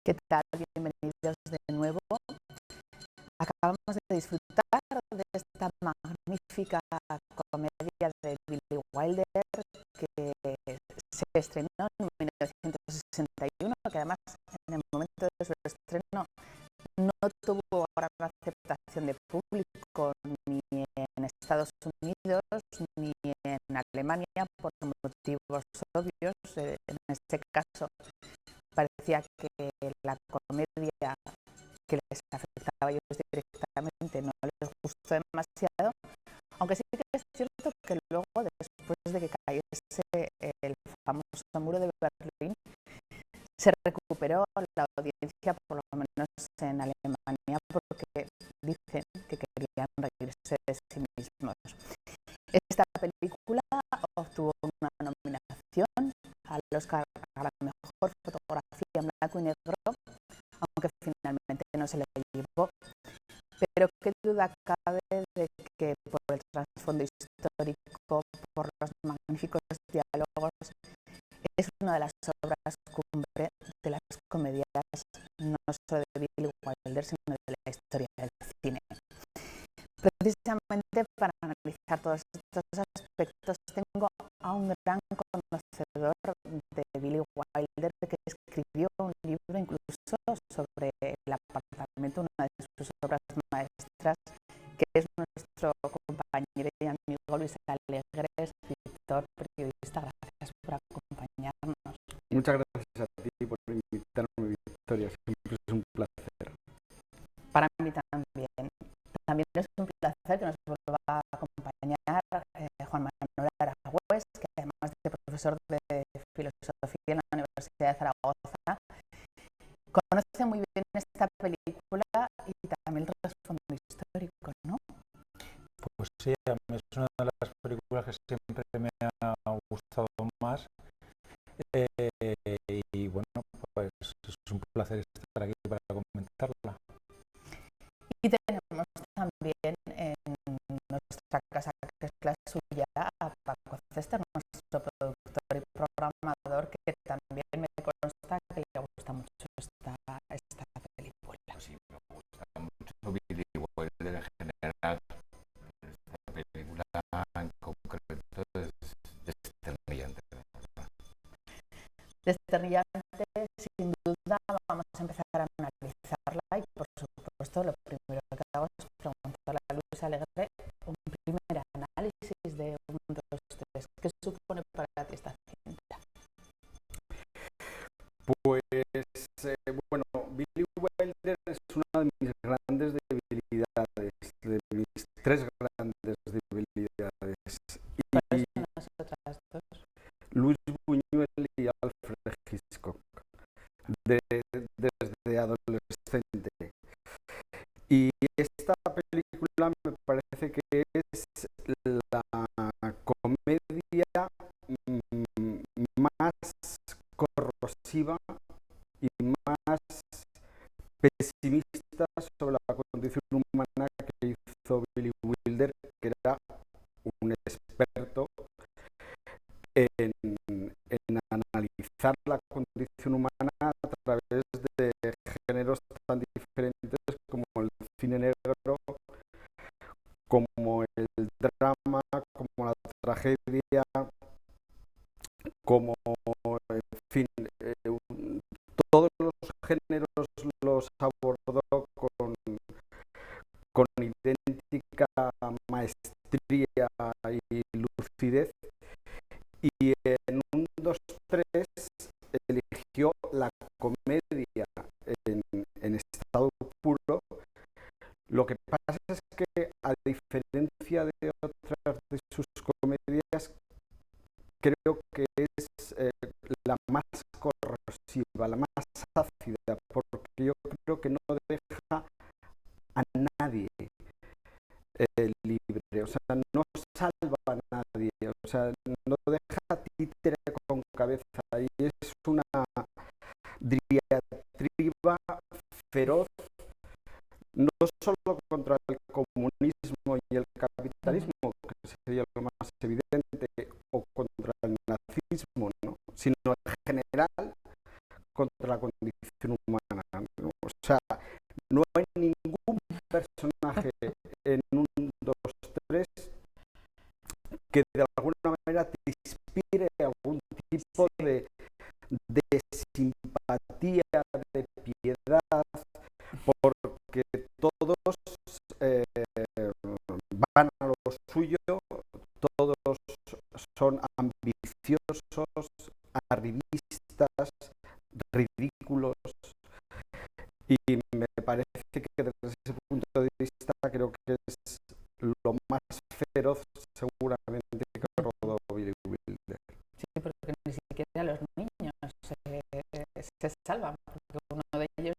¿Qué tal? Bienvenidos de nuevo. Acabamos de disfrutar de esta magnífica comedia de Billy Wilder que se estrenó en 1961, que además en el momento de su estreno no tuvo gran aceptación de público ni en Estados Unidos ni en Alemania por motivos obvios. En este caso parecía que la comedia que les afectaba a ellos directamente no les gustó demasiado, aunque sí que es cierto que luego, después de que cayese el famoso muro de Berlín, se recuperó la audiencia, por lo menos en Alemania, porque dicen que querían reírse de sí mismos. Esta película obtuvo una nominación al Oscar a la mejor fotografía en blanco y negro, aunque finalmente no se le llevó. Pero qué duda cabe de que por el trasfondo histórico, por los magníficos diálogos, es una de las obras cumbre de las comedias, no solo de Billy Wilder, sino de la historia del cine. Precisamente para analizar todos estos aspectos tengo a un gran conocedor de Billy Wilder, que escribió un libro incluso sobre el apartamento, una de sus obras maestras, que es nuestro compañero y amigo Luis Alegre, escritor, periodista. Gracias por acompañarnos. Muchas gracias a ti por invitarme, Victoria. Siempre es un placer. Para mí también. También es un placer que nos vuelva a acompañar Juan Manuel Aragüés, que además de profesor de filosofía en la Universidad de Zaragoza, conoce muy bien esta película y también el trasfondo histórico, ¿no? Pues sí, a mí es una de las películas que siempre me ha gustado más. Y bueno, pues es un placer estar aquí para comentarla. Y tenemos también en nuestra casa, que es la suya, a Paco Cester, nuestro productor y programador, que también me consta que le gusta mucho esta película. Sí, me gusta mucho Billy Wilder en general. Esta película en concreto es desternillante. Desternillante, sin duda. Vamos a empezar a analizarla y, por supuesto, lo primero que hago es preguntarle a Luis Alegre un primer análisis de 1, 2, 3. ¿Qué supone para ti esta cinta? Pues bueno, Billy Wilder es una de mis grandes debilidades, de mis tres grandes debilidades. ¿Cuáles son las otras dos? Luis Buñuel y Alfred Hitchcock, desde adolescente. Y esta película me parece que es la comedia más corrosiva y más pesimista sobre la condición humana que hizo Billy Wilder, que era un experto en analizar la condición humana a través de géneros tan diferentes como el cine negro, como el drama, como la tragedia, como, en fin, todos los géneros los abordó con idéntica maestría y lucidez, y en 1, 2, 3 eligió la comedia en estado puro. Lo que pasa es que, a diferencia de otras de sus comedias, creo que es la más corrosiva, la más ácida, porque yo creo que no deja a nadie libre, o sea, no salva a nadie, o sea, no deja títere con cabeza, y es una diatriba feroz, no solo contra el comunismo y el capitalismo, que sería lo más evidente, o contra el nazismo, ¿no?, sino en general contra la condición humana. se salvan, porque uno de ellos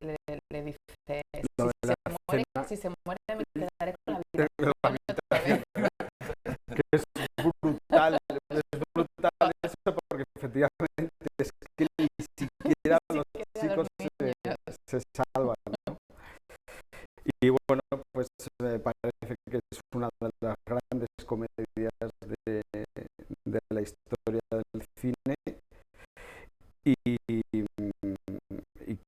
le dice, Lo de la si se muere me quedaré con la cena, habitación otra vez. que es brutal eso, porque efectivamente es que ni siquiera los chicos se salvan, ¿no? Y bueno, pues me parece que es una de las grandes comedias de la historia del cine y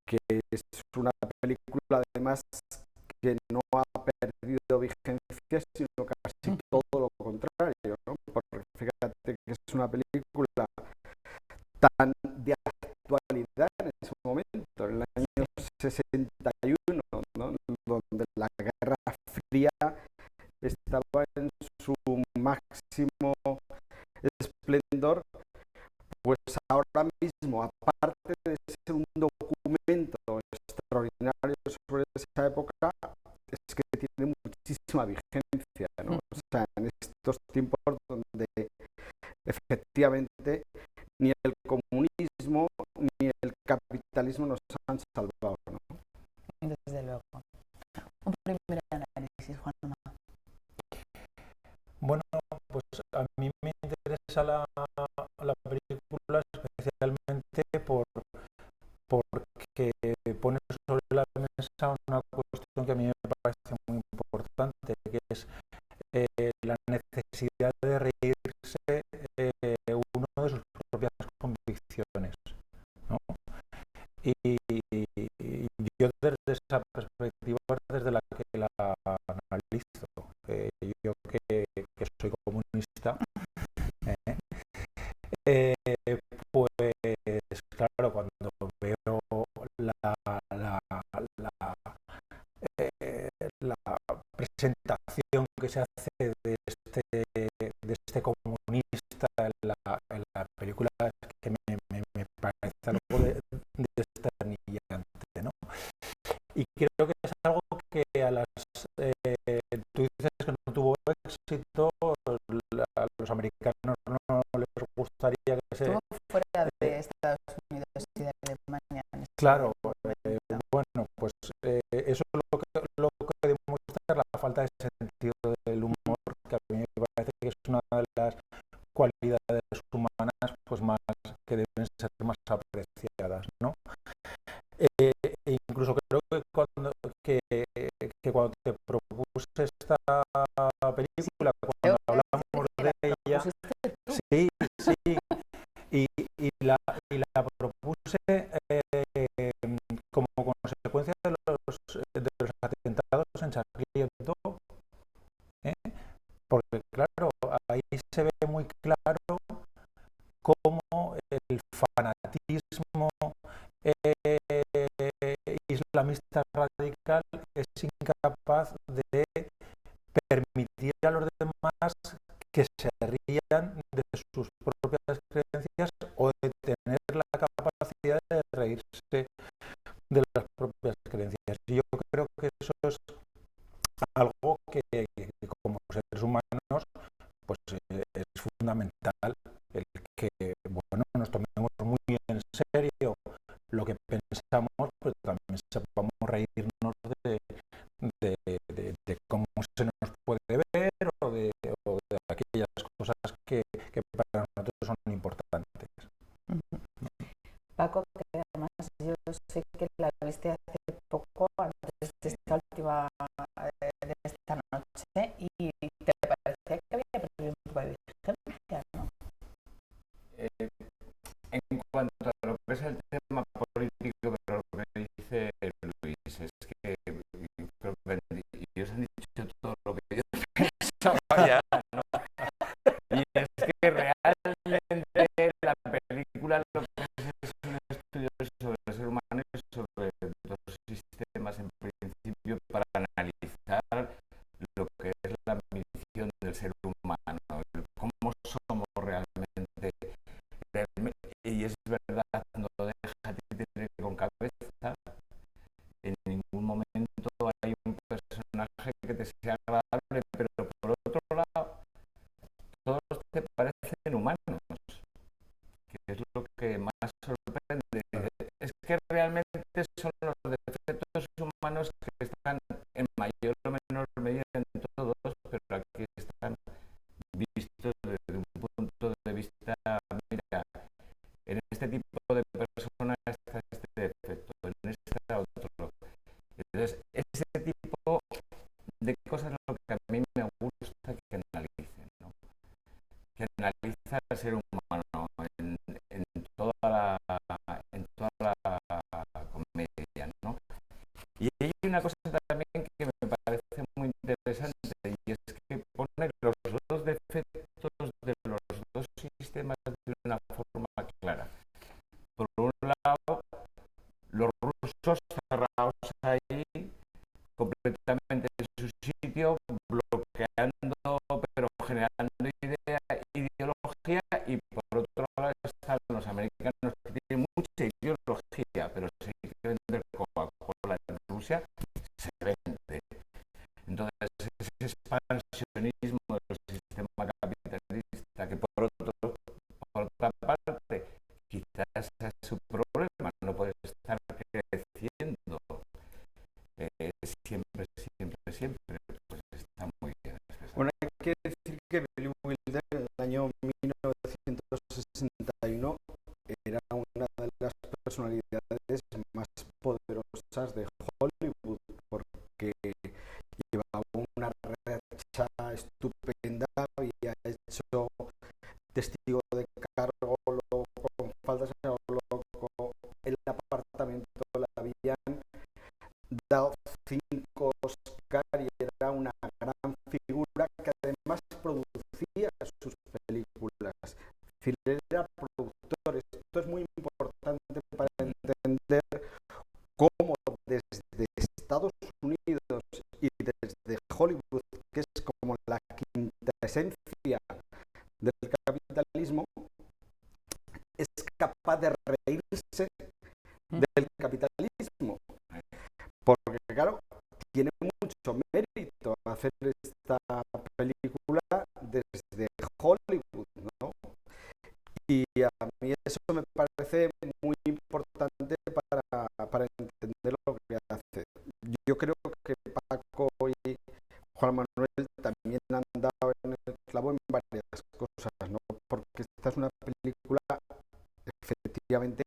que es una película además que no ha perdido vigencia, sino casi todo lo contrario, ¿no? Porque fíjate que es una película tan de actualidad en ese momento, en el año 61, ¿no? Donde la Guerra Fría estaba en su máximo esplendor, pues ahora mismo, aparte de ser un documento extraordinario sobre esa época, es que tiene muchísima vigencia, ¿no? O sea, en estos tiempos donde efectivamente ni el comunismo ni el capitalismo nos han salvado, ¿no? Desde luego. Un primer análisis, Juanma. Bueno, pues a mí me interesa la película especialmente porque pone sobre la mesa una cuestión que a mí me parece muy importante, que es la necesidad de reírse uno de sus propias convicciones, ¿no? Y yo desde esa perspectiva es desde la que la analizo. Yo que soy comunista, pues claro, cuando veo la presentación que se hace de este comunista en la película, que me parece algo desternillante, ¿no? Y creo que es algo que a las tú dices que no tuvo éxito, a los americanos no les gustaría que se... Estuvo fuera de Estados Unidos y de Alemania. Claro, bueno, pues eso es lo que demuestra la falta de sentido del humor, que a mí me parece que es una de las cualidades humanas pues más que deben ser más apreciadas, ¿no? Incluso creo que cuando te propuse esta película, cuando hablamos de ella, sí, y la propuse como consecuencia de los atentados en Charlie Hebdo, porque claro, ahí se ve muy claro cómo el fanatismo islamista radical es incapaz de permitir a los demás que se rían de sus propias creencias o de tener la capacidad de reírse de las propias creencias. Y yo creo que eso es algo que como seres humanos pues es fundamental, el que bueno, nos tomemos muy en serio lo que pensamos, pero también sepamos reírnos de cómo se nos puede ver o de aquellas cosas que para nosotros son importantes. Paco, que además yo sé que la viste hace poco, antes de esta última de esta noche, y te parecía que había perdido un poco de vigencia, ¿no? En cuanto a lo que es el tema político, pero lo que dice Luis es que creo que ellos han dicho todo lo que yo pensaba ya, ¿no? Y es que realmente la película lo que es un estudio sobre el ser humano y sobre los sistemas en principio para analizar lo que es la misión del ser humano, cómo somos realmente. Y es verdad, no deja es que realmente son los defectos humanos que están en mayor o menor medida en todos, pero aquí están vistos desde un punto de vista, mira, en este tipo de persona está este defecto, en este otro. Entonces, ese tipo de cosas es lo que a mí me gusta que analicen, ¿no? Que analiza al ser humano en toda la comedia, ¿no? Y hay una cosa también que me parece muy interesante, y es que pone los dos defectos de los dos sistemas de una forma clara. Por un lado, los rusos cerrados ahí, completamente en su sitio, bloqueando, pero generando ideología, y por otro lado están los americanos que tienen mucha ideología, pero si hay que vender Coca-Cola en Rusia, se vende. Entonces, ese expansionismo del sistema capitalista, que por otra parte, quizás es su problema, no puede estar creciendo siempre, pues está muy bien expresado. Bueno, hay que decir que Billy Wilder en el año 1961 era una de las personalidades más poderosas de Hollywood, porque llevaba una racha estupenda, había hecho Testigo de Cargo, Loco con Faldas, Loco, El Apartamento, le habían dado 5 Oscar y era una gran figura que además producía sus películas. Es decir, era productor. Esto es muy importante para entender cómo desde Estados Unidos y desde Hollywood, que es como la quintesencia del capitalismo, es capaz de reírse del capitalismo. Porque, claro, tiene mucho mérito hacer esta película desde Hollywood, ¿no? Y a mí eso me parece muy importante para entender lo que hace. Yo creo que Paco y Juan Manuel también han dado en el clavo en varias cosas, ¿no? Porque esta es una película efectivamente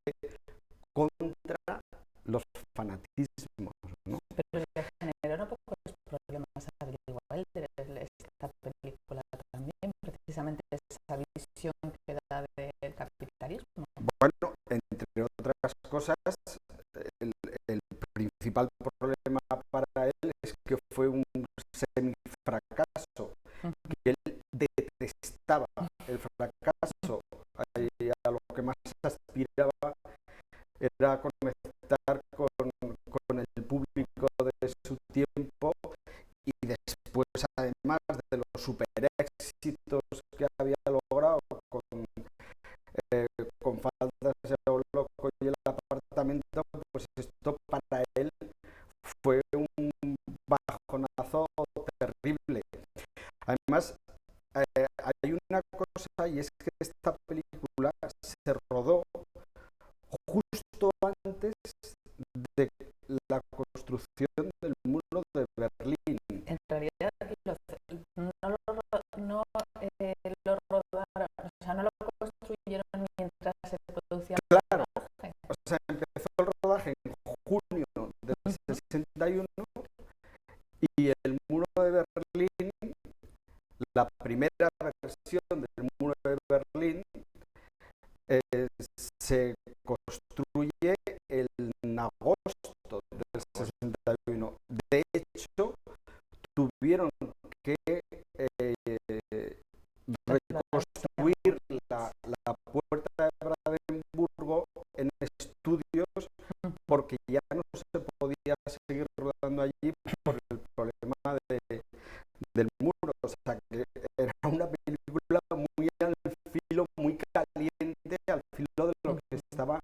contra los fanatismos, ¿no? Pero le generó un poco los problemas a Billy Wilder esta película también, precisamente esa visión que da del capitalismo. Bueno, entre otras cosas, el principal problema para él es que fue un semifracaso, que él detestaba el fracaso, y a lo que más aspiraba era conectar con el público de su tiempo, y después, además de los super éxitos que había logrado con Faldas de Loco y El Apartamento, pues esto para él fue un bajonazo terrible. Además, hay una cosa, y es que esta película se rodó justo antes de la construcción del muro de Berlín. En realidad no lo rodaron, o sea, no lo construyeron mientras se producía el Claro, rodaje. o sea, empezó el rodaje en junio del 61, y el muro de Berlín, la primera versión del muro de Berlín, se construye en agosto del 61. De hecho, tuvieron que reconstruir la puerta de Brandenburgo en estudios, porque ya no se podía seguir rodando allí por el problema del muro. O sea, que era una película muy al filo, muy caliente, al filo de lo que estaba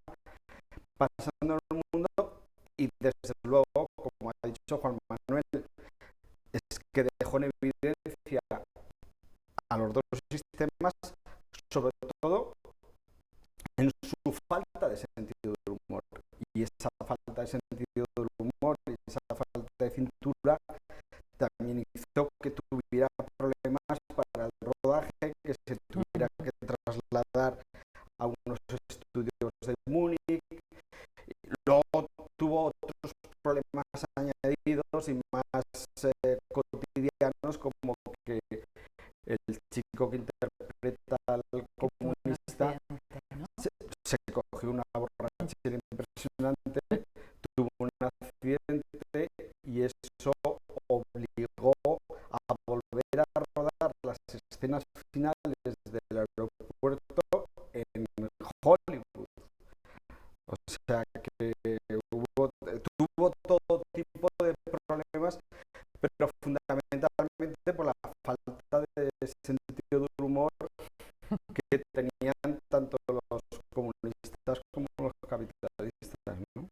pasando en el mundo, y desde luego, como ha dicho Juan Manuel, es que dejó en evidencia a los dos sistemas, sobre todo en su falta de sentido del humor. y esa falta de sentido del humor y esa falta de cintura también hizo que tuviera problemas para el rodaje, que se tuviera que trasladar a unos estudios de Múnich. Luego tuvo otros problemas añadidos y más cotidianos, como que el chico que interpreta al comunista se cogió una borrachera impresionante, tuvo un accidente y eso obligó a volver a rodar las escenas finales del aeropuerto en Hollywood. O sea que tuvo todo tipo de problemas, pero fundamentalmente por la falta de sentido del humor que tenían tanto los comunistas como los capitalistas, ¿no?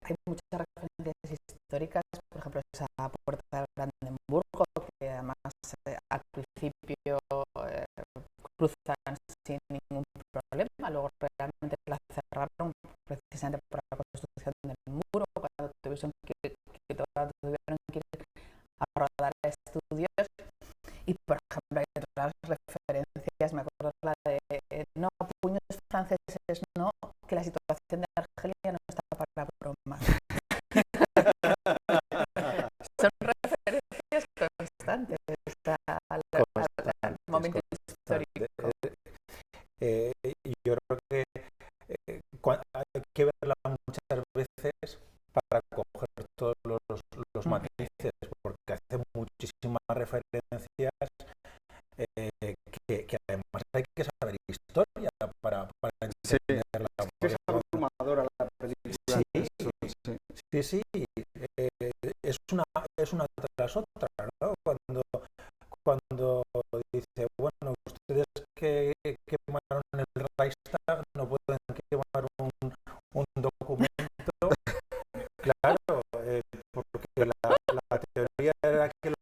Hay muchas referencias históricas, por ejemplo, esa puerta de Brandenburgo, que además al principio cruzan sin ningún problema, luego realmente la cerraron precisamente por la construcción del muro, cuando tuvieron que ir a rodar estudios. Y por ejemplo hay otras referencias, me acuerdo la de no, puños franceses no, que la situación de Argelia no está para bromas. Son referencias constantes al momento histórico. Yo creo que hay que verla muchas veces para coger todos los matices, porque hace muchísimas referencias que además hay que saber historia para entenderla. Es abrumadora la película. Sí, es una tras otra, ¿no? Cuando dice, bueno, ustedes que quemaron el Reichstag no pueden quemar un documento. Claro, porque la teoría era que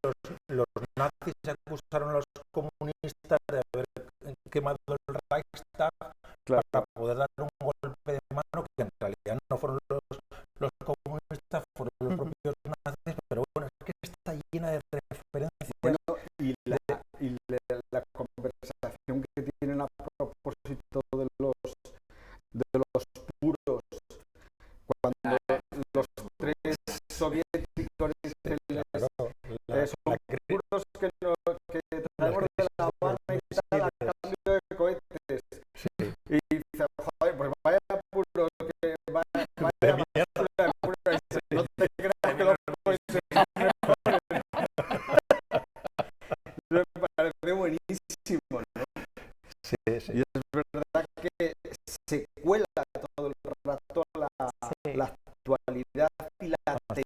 los nazis acusaron a los comunistas de haber quemado el Reichstag, claro, para poder dar un golpe de mano, que en realidad no fueron los comunistas, fueron los propios nazis, pero bueno, es que está llena de referencias. Bueno, y la conversación que tienen a propósito de los puros, cuando los tres soviéticos dicen son puros que traemos de La Habana y tal a cambio de cohetes. Sí. Y dice, joder, pues vaya puros, que vaya basura de puros, no te creas que los cohetes son mejores. Me parece buenísimo, ¿no? Sí. Y es verdad que se cuela todo el rato la actualidad y la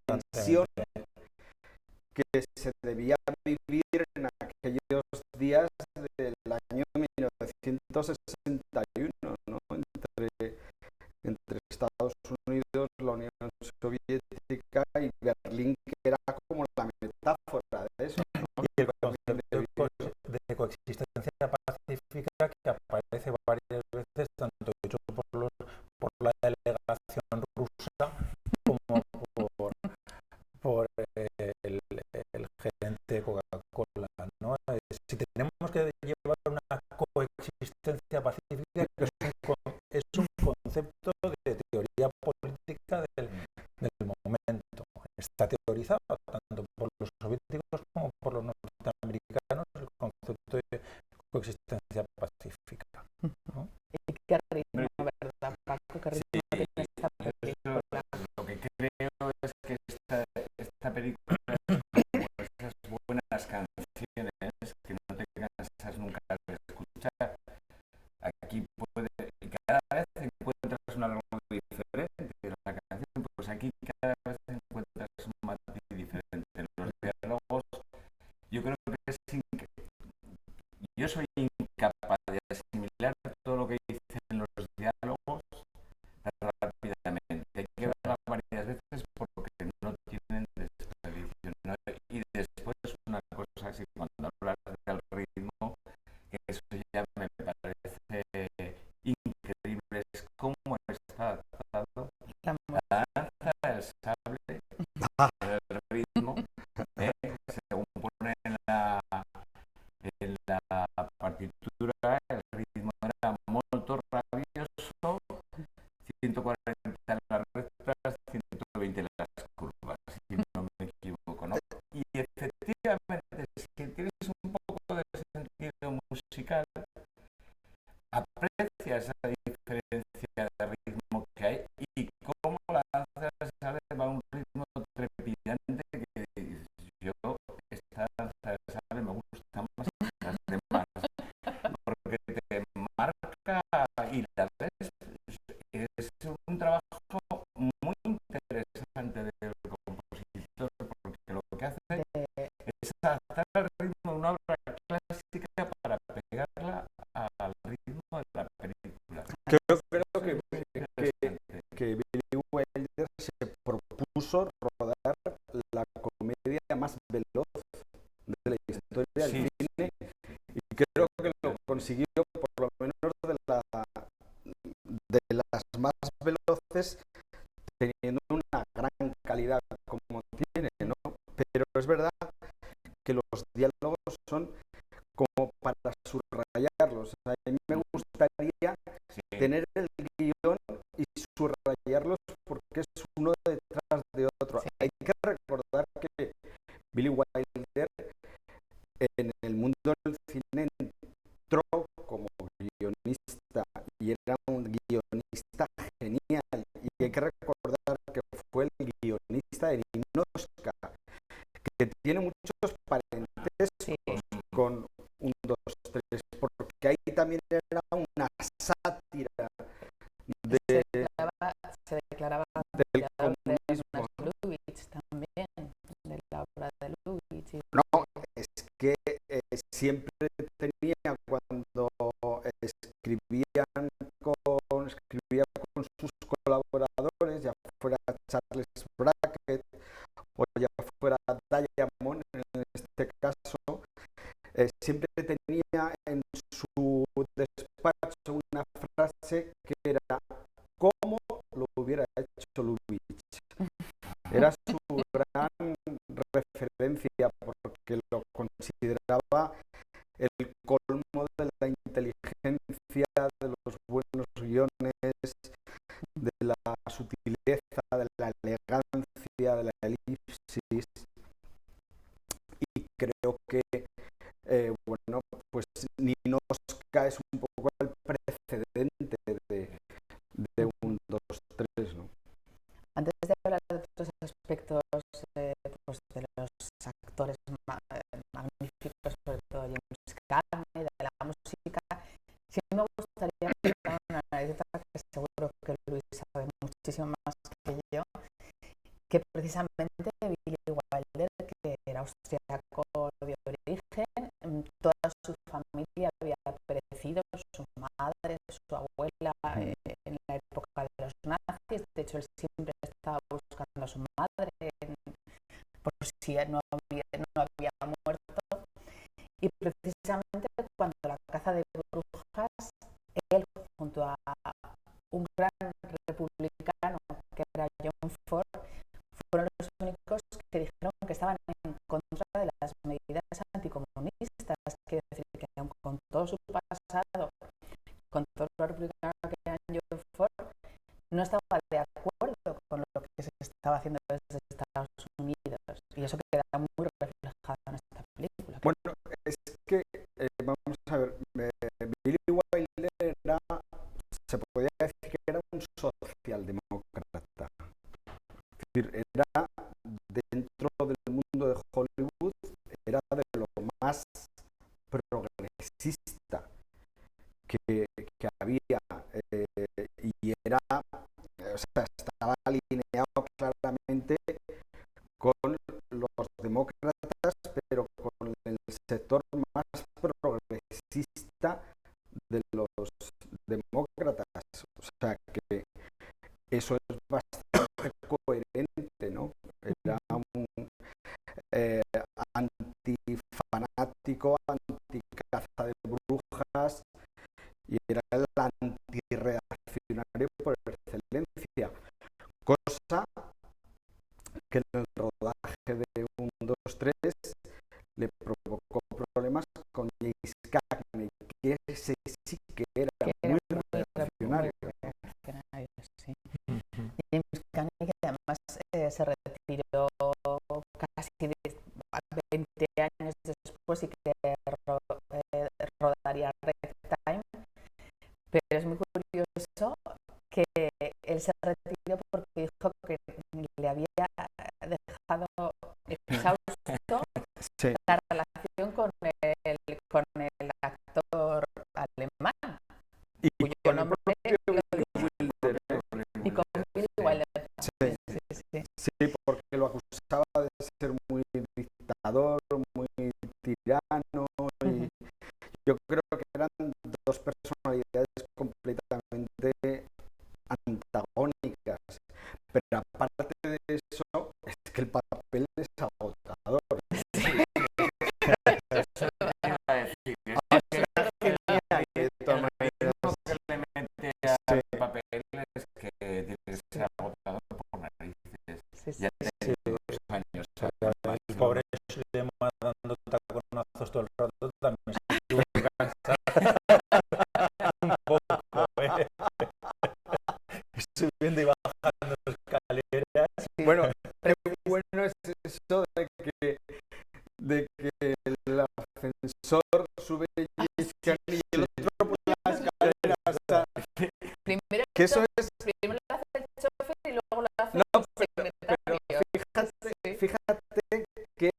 tensión que se debía vivir en aquellos días del año 1961, ¿no? Entre Estados Unidos, la Unión Soviética y Berlín, que era como la metáfora de eso, ¿no? Y el concepto de coexistencia pacífica, que aparece varias veces, tanto hecho por la delegación rusa como por el gerente de Coca-Cola, ¿no? Si tenemos que llevar una coexistencia pacífica, es un concepto de teoría política del momento. Está teorizado tanto por los soviéticos como por los norteamericanos el concepto de coexistencia pacífica, ¿no? ¿Y qué ritmo, verdad, Paco? ¿Qué ritmo tiene esta película? Lo que creo es que esta película es como esas buenas canciones que no te cansas nunca de escuchar. Aquí y cada vez encuentras un algo diferente de la canción, pues aquí cada vez encuentras un matiz diferente. Los diálogos, yo creo que yo soy incapaz de asimilar todo lo que dicen los diálogos rápidamente. Hay que verla varias veces porque no tienen desperdicio, ¿no? Y después una cosa así, cuando hablas del ritmo, que eso ya me parece increíble, es cómo está es un trabajo muy interesante del compositor, porque lo que hace es adaptar el ritmo de una obra clásica para pegarla al ritmo de la película. Creo que Billy Wilder se propuso rodar la comedia más veloz de la historia del cine, y creo que lo consiguió, por lo menos de las más veloces, teniendo una gran calidad como tiene, ¿no? Pero es verdad que los diálogos son como para subrayarlos. O sea, a mí me gustaría tener el guión y subrayarlos porque es uno detrás de otro. Hay que recordar que Billy Wilder en el mundo del cine entró como guionista y era un guionista genial. Y hay que recordar que fue el guionista de Ninotchka, que tiene muchos parentescos con 1, 2, 3, porque ahí también era una sátira se declaraba del comunismo. Lubitsch también, de la obra de Lubitsch. No, es que siempre tenía, cuando escribía con sus colaboradores, ya fuera Charles Brackett o ya fuera Diamond en este caso, siempre tenía en su despacho una frase que era ¿cómo lo hubiera hecho Lubitsch? Era su gran referencia porque lo consideraba el colmo de la inteligencia, de los buenos guiones, de la sutileza, de la elegancia, de la elipsis. Y creo que bueno, pues Ninotchka es un poco el precedente de 1, 2, 3, ¿no? Antes de hablar de otros aspectos pues de los actores magníficos, sobre todo James Cagney, de la música, sí me gustaría contar una anécdota que seguro que Luis sabe muchísimo más que yo, que precisamente Billy Wilder, que era austriaco de origen, toda su familia había perecido, su madre, su abuela, en la época de los nazis. De hecho, él siempre estaba buscando a su madre por si no había muerto. Y precisamente cuando la caza de brujas, él junto a un gran republicano que era John Ford, fueron los únicos que dijeron que estaban en contra de las medidas anticomunistas. Quiere decir que aun con todo su pasado, con todo lo republicano que era John Ford, no estaba de acuerdo con lo que se estaba haciendo desde Estados Unidos. Y eso queda muy reflejado en esta película. Bueno, es que, vamos a ver, Billy Wilder era, se podía decir que era un socialdemócrata. Es decir, era, dentro del mundo de Hollywood, era de lo más progresista que había, y era, o sea, estaba alineado claramente con los demócratas, pero con el sector más progresista de los demócratas. O sea que eso es bastante coherente, ¿no? Era un antifanático, anticaza de brujas, y era el antirreaccionario por excelencia, cosa que en el rodaje de 1, 2, 3 le provocó problemas con James Cagney, que ese sí que era muy reaccionario. Sí. James Cagney, que además se retiró casi 20 años después y que rodaría Ragtime, pero es muy curioso que él se retiró porque dijo que le había dejado exhausto la relación con el actor alemán, Y cuyo con nombre el propio Wilder, Sí, porque lo acusaba de ser muy dictador, muy tirano, y yo creo que eran dos personalidades completamente antagónicas. Pero aparte de eso, es que el papel es agotador. Eso te iba a decir. Es Ah, que será genial, de todas el maneras. ritmo que le mete Sí, al papel es que tiene que ser agotador por narices. Sí, sí. Ya sí, tengo dos años El máximo. pobre Sulema dando taconazos todo el rato también se tuvo que cansar un poco, subiendo y bajando escaleras. bueno, qué bueno es eso de que el ascensor sube y escala y el otro por la escalera. O sea, Primero, que eso es. primero lo hace el chofer y luego lo hace No, el secretario. Sí. fíjate que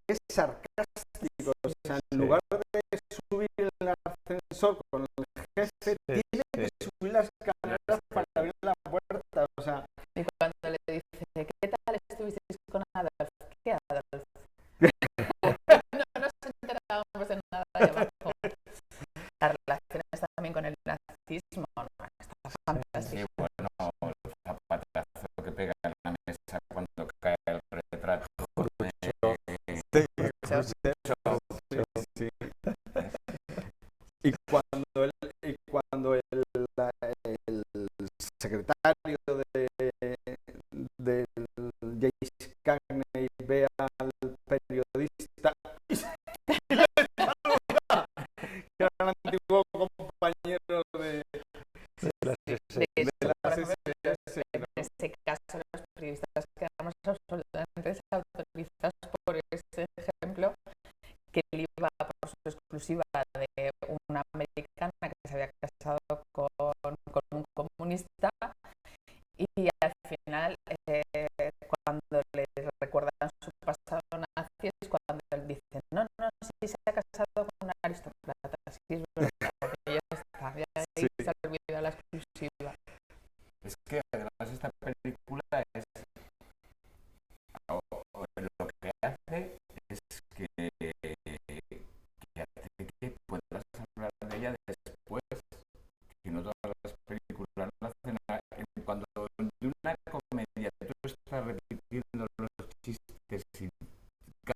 es sarcástico. O sea, en lugar de subir el ascensor con el jefe, tiene que subir las escaleras para abrir la puerta. O sea, Y cuando le dice, ¿qué tal estuvisteis con Adolf? ¿Qué Adolf? No nos enterábamos de nada de abajo. Las relaciones también con el nazismo, ¿no? Está Sí, fantástico. bueno, el zapatazo que pega en la mesa cuando cae el retrato. sí. Y cuando el secretario del James Cagney ve al periodista y le saluda, que era un antiguo compañero de De hecho, la por ejemplo, SS, en este caso, los periodistas quedamos absolutamente desautorizados por ese ejemplo, que él iba por su exclusiva de una americana que se había casado con un comunista, y al final, cuando le recuerdan su pasado nazi, es cuando él dice, no, sí se ha casado con una aristócrata, sí es verdad, que ya está, ya ahí se ha olvidado la exclusiva. Es que además esta película es lo que hace es que hace que puedas hablar de ella después, que no todas las películas lo hacen. Cuando de una comedia tú estás repitiendo los chistes y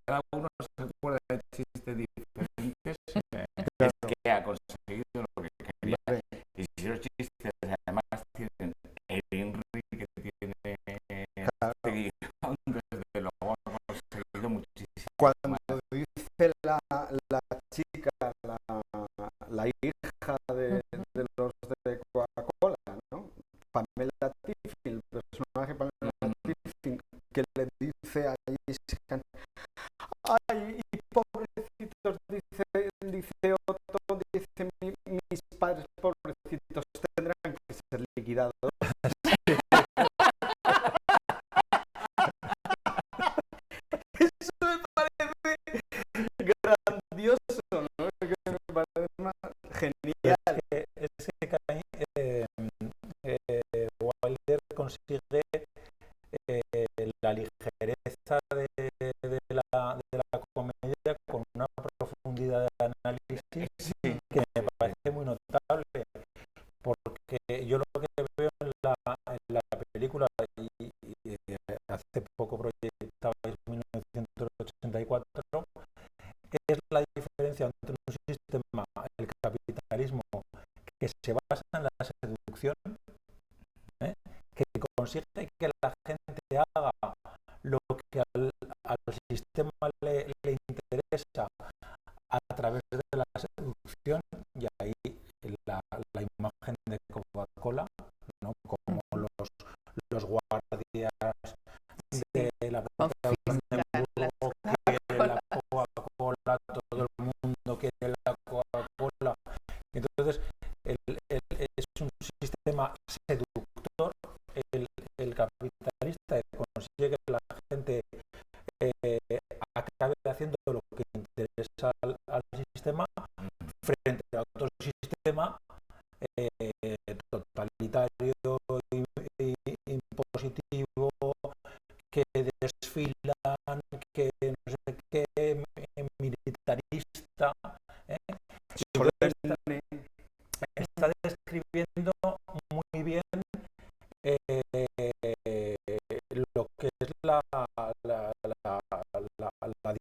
cada uno se acuerda de chistes diferentes, es que ha conseguido lo que quería. Y si los chistes además tienen el Henry que tiene este guión, desde luego ha conseguido muchísimo. cuando dice la chica, la hija de los de Coca-Cola, ¿no? Pamela Tiffin, el personaje Pamela Tiffin, que le dice a Jessica, ay, y pobrecitos, dice Otto, dice mis padres pobrecitos tendrán que ser liquidados. Eso me parece grandioso, ¿no? Que me parece genial. Es que Wilder consigue la ligereza de la comedia con una profundidad de análisis que me parece muy notable, porque yo lo que veo en la película, y hace poco proyectaba en 1984, es la diferencia entre un sistema, el capitalismo, que se basa en la seducción, que consigue que la gente haga lo que al sistema le interesa a través de la seducción, y ahí la imagen de Coca-Cola, ¿no? Como los guardias de la Brandenburgo quiere la Coca-Cola, todo el mundo quiere la Coca-Cola. Entonces, es un sistema seductor, el capitalista, que consigue que la gente acabe haciendo lo que interesa al sistema, frente a otro sistema totalitario, impositivo, lo que es la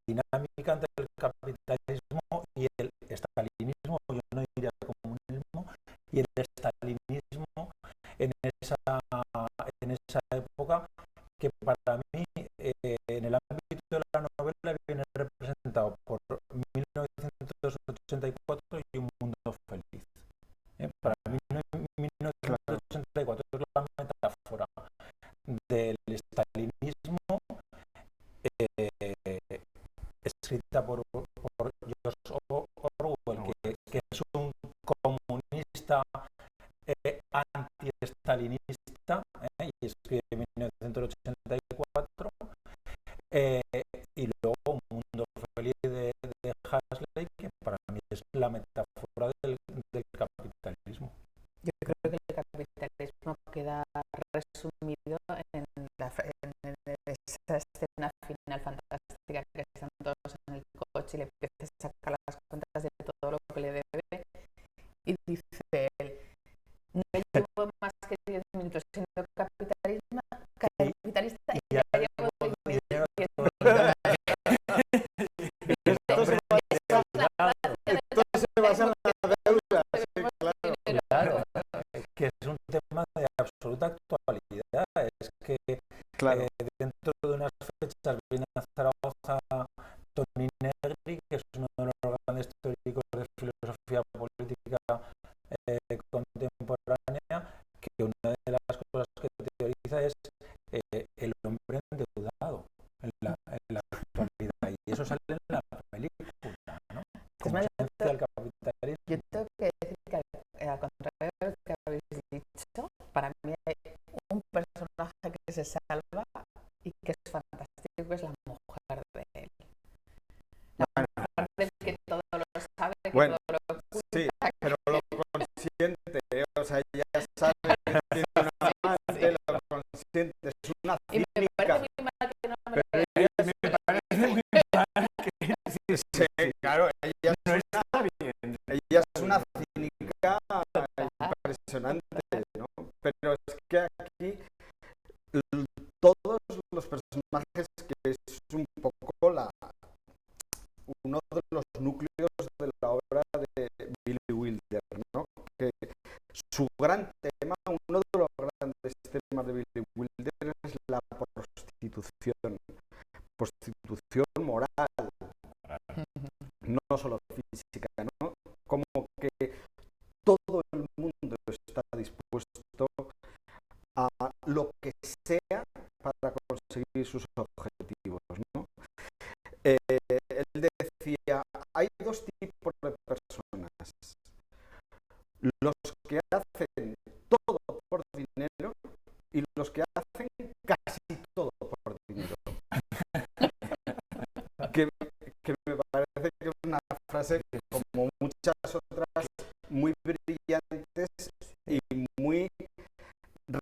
dinámica entre el capitalismo y el estalinismo, yo no diría comunismo, y el estalinismo en esa época, que para mí en el ámbito de la novela viene representado por 1984 y Un mundo feliz. Para mí 1984 es la metáfora del estalinismo escrita por George Orwell, que es un comunista anti-estalinista, y escribe en 1984, y luego Un mundo feliz de Huxley, que para mí es la metáfora del capitalismo. Yo creo que el capitalismo queda resumido en esa escena final fantástica, que están todos en el coche y le empieza a sacar las cuentas de todo lo que le debe y dice él: no llevo más que 10 minutos siendo capitalista y ya llevo 10 minutos. Entonces se basa en la deuda, sí, claro, que es un tema de absoluta actualidad. Es que claro. Dentro de unas fechas viene a Zaragoza Toni Negri, que es uno de los grandes teóricos de filosofía política contemporánea, que una de las cosas que teoriza es el hombre endeudado en la actualidad, y eso sale en la película, ¿no? Como esencia del capitalismo. Yo tengo que decir que, al contrario de lo que habéis dicho, para mí hay un personaje que se salva y que es fantástico, que es la mujer de él. La mujer del que todo lo sabe, que todo lo oculta. Sí, pero lo consciente, o sea, ella sabe que tiene una amante, lo consciente, es una Y me cínica. parece muy mal que no me lo Pero ella me parece muy mal que sí, claro, ella es una cínica impresionante, ¿no? Pero es que aquí todos los personajes, que es un poco uno de los núcleos de la obra de Billy Wilder, ¿no? Que su gran tema, uno de los grandes temas de Billy Wilder, es la prostitución moral, no solo física, ¿no? Como que todo el mundo está dispuesto a lo que sea para conseguir sus objetivos, ¿no? Él decía, hay dos tipos de personas: los que hacen todo por dinero y los que hacen casi todo por dinero. que me parece que es una frase que, como muchas otras, muy brillantes y muy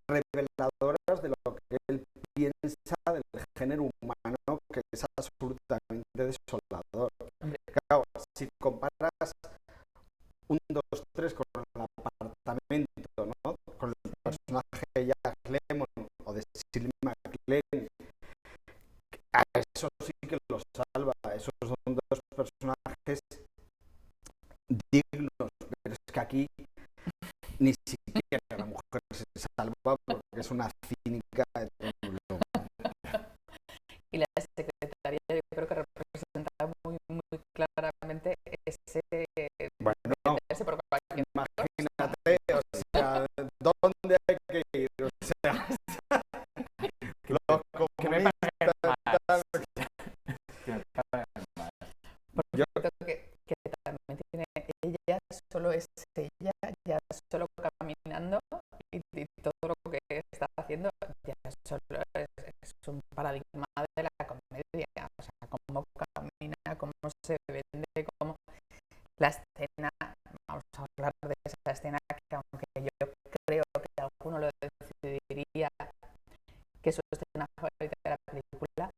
reveladoras de lo que él piensa del género humano, que es absolutamente desolador. Claro, si comparas Un, dos, tres con el apartamento, ¿no? Con el personaje de Jack Lemmon o de Shirley MacLaine, a eso sí que lo salva. Esos son dos personajes dignos, pero es que aquí ni siquiera la mujer se salva, porque es una cínica de todo el mundo. Y la secretaria, yo creo que representa muy, muy claramente ese por cualquier imagínate, o sea, ¿dónde hay que ir? O sea, los comunistas, yo creo que también tiene, ella solo es ella, ya solo caminando, y todo lo que está haciendo ya solo es un paradigma de la comedia. O sea, cómo camina, cómo se vende, cómo la escena, vamos a hablar de esa escena que, aunque yo creo que alguno lo decidiría que es su escena favorita de la película,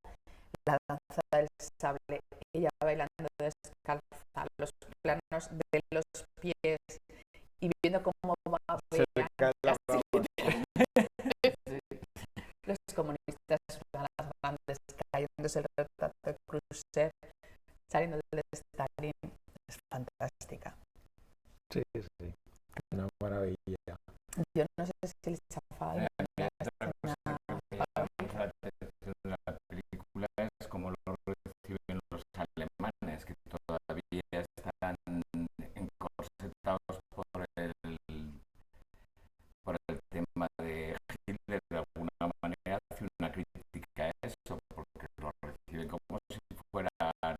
la danza del sable, ella bailando descalza, los planos de los pies y viendo cómo va a se le cae la brava. Khrushchev saliendo de Stalin es fantástica. Sí, sí, una maravilla. Yo no sé si el chafal Otra cosa que me llama mucho la atención de la película es cómo lo reciben los alemanes, que todavía están encorsetados por el tema de Hitler. De alguna manera hace una crítica a eso, porque lo reciben como si fuera,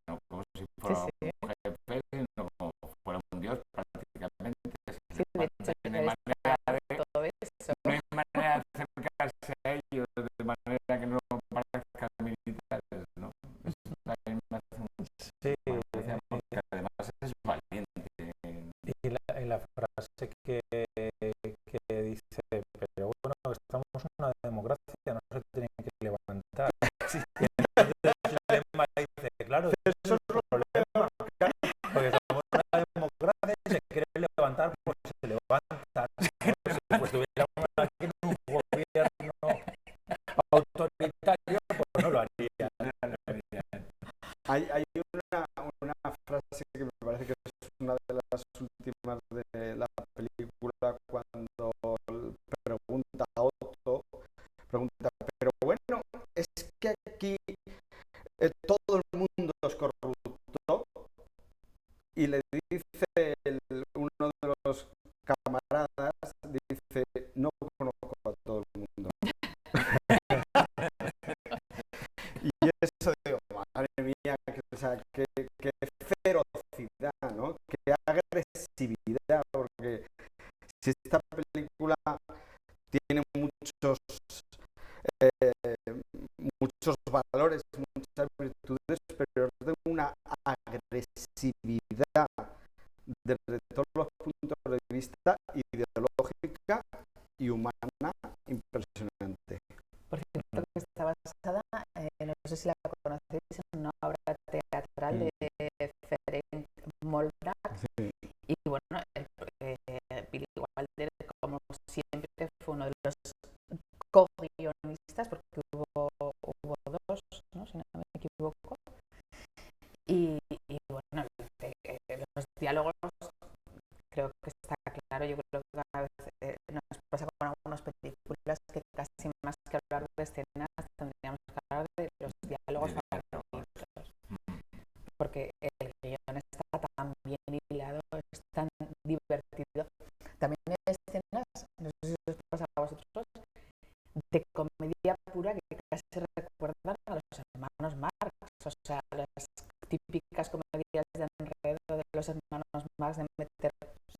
no como si fuera sí, sí. un jefe, sino como fuera un dios prácticamente. Sí, de hecho, No hay manera de, todo eso. no hay manera de acercarse a ellos de manera que no parezcan militares, ¿no? Eso también me hace mucha Sí, gracia, porque además es valiente. y la frase que dice, pero bueno, estamos en una democracia, no se tienen que levantar. Sí. Y entonces el lema dice, claro, eso es el problema, porque estamos en una democracia y se quiere levantar, pues se levanta. ¿No? Si pues tuviéramos aquí un gobierno autoritario, pues no lo haría. Hay una frase que me parece que es una de las últimas de la película, cuando pregunta a Otto, pregunta, pero bueno, es que aquí todo el mundo es corrupto, y le dice uno de los camaradas, dice, no conozco a todo el mundo. Y eso digo, madre mía, o sea, qué ferocidad, ¿no? Qué agresividad, porque si esta película tiene muchos valores, muchas virtudes, pero es de una agresividad desde todos los puntos de vista ideológica y humana impresionante. Por cierto, que está basada, no sé si la conocéis, en una obra teatral de Ferenc Molnár. Sí. Y bueno, Billy Wilder, como siempre, fue uno de los co-guionistas, porque hubo dos, ¿no? Si no me equivoco. Y bueno, los diálogos, creo que está claro. Yo creo que a veces nos pasa con algunas películas que casi más que hablar de escenas tendríamos que hablar de los diálogos favoritos, porque el guion está tan bien hilado, es tan divertido. También hay escenas, no sé si os pasa a vosotros, de comedia pura que casi recuerdan a los hermanos Marx, o sea, las típicas comedias de enredo de los hermanos Marx, de meter...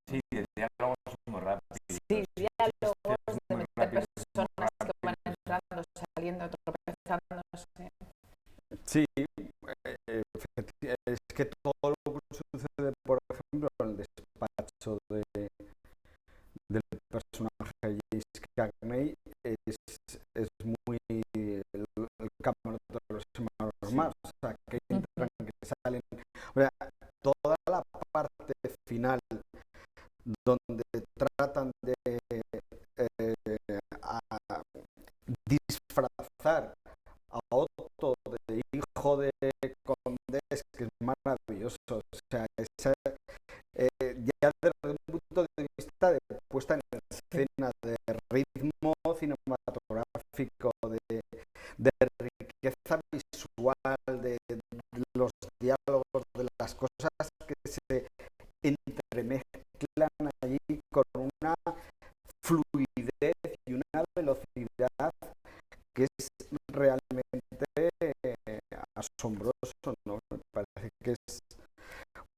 Sí, de diálogos muy rápidos. Sí, diálogos de meter personas que van entrando, saliendo, tropezándose. Sí, es que todo lo que sucede, por ejemplo, en el despacho del personaje James Cagney es muy el camarote de los hermanos Marx, o sea, que entran, que salen, o sea, toda la parte final donde tratan de disfrazar a Otto de hijo de Condés, que es maravilloso, o sea, ya desde un punto de vista de puesta en escena, de ritmo cinematográfico, de riqueza visual, de los diálogos, de las cosas que se entremezclan allí con una fluidez y una velocidad que es realmente asombroso, ¿no? Me parece que es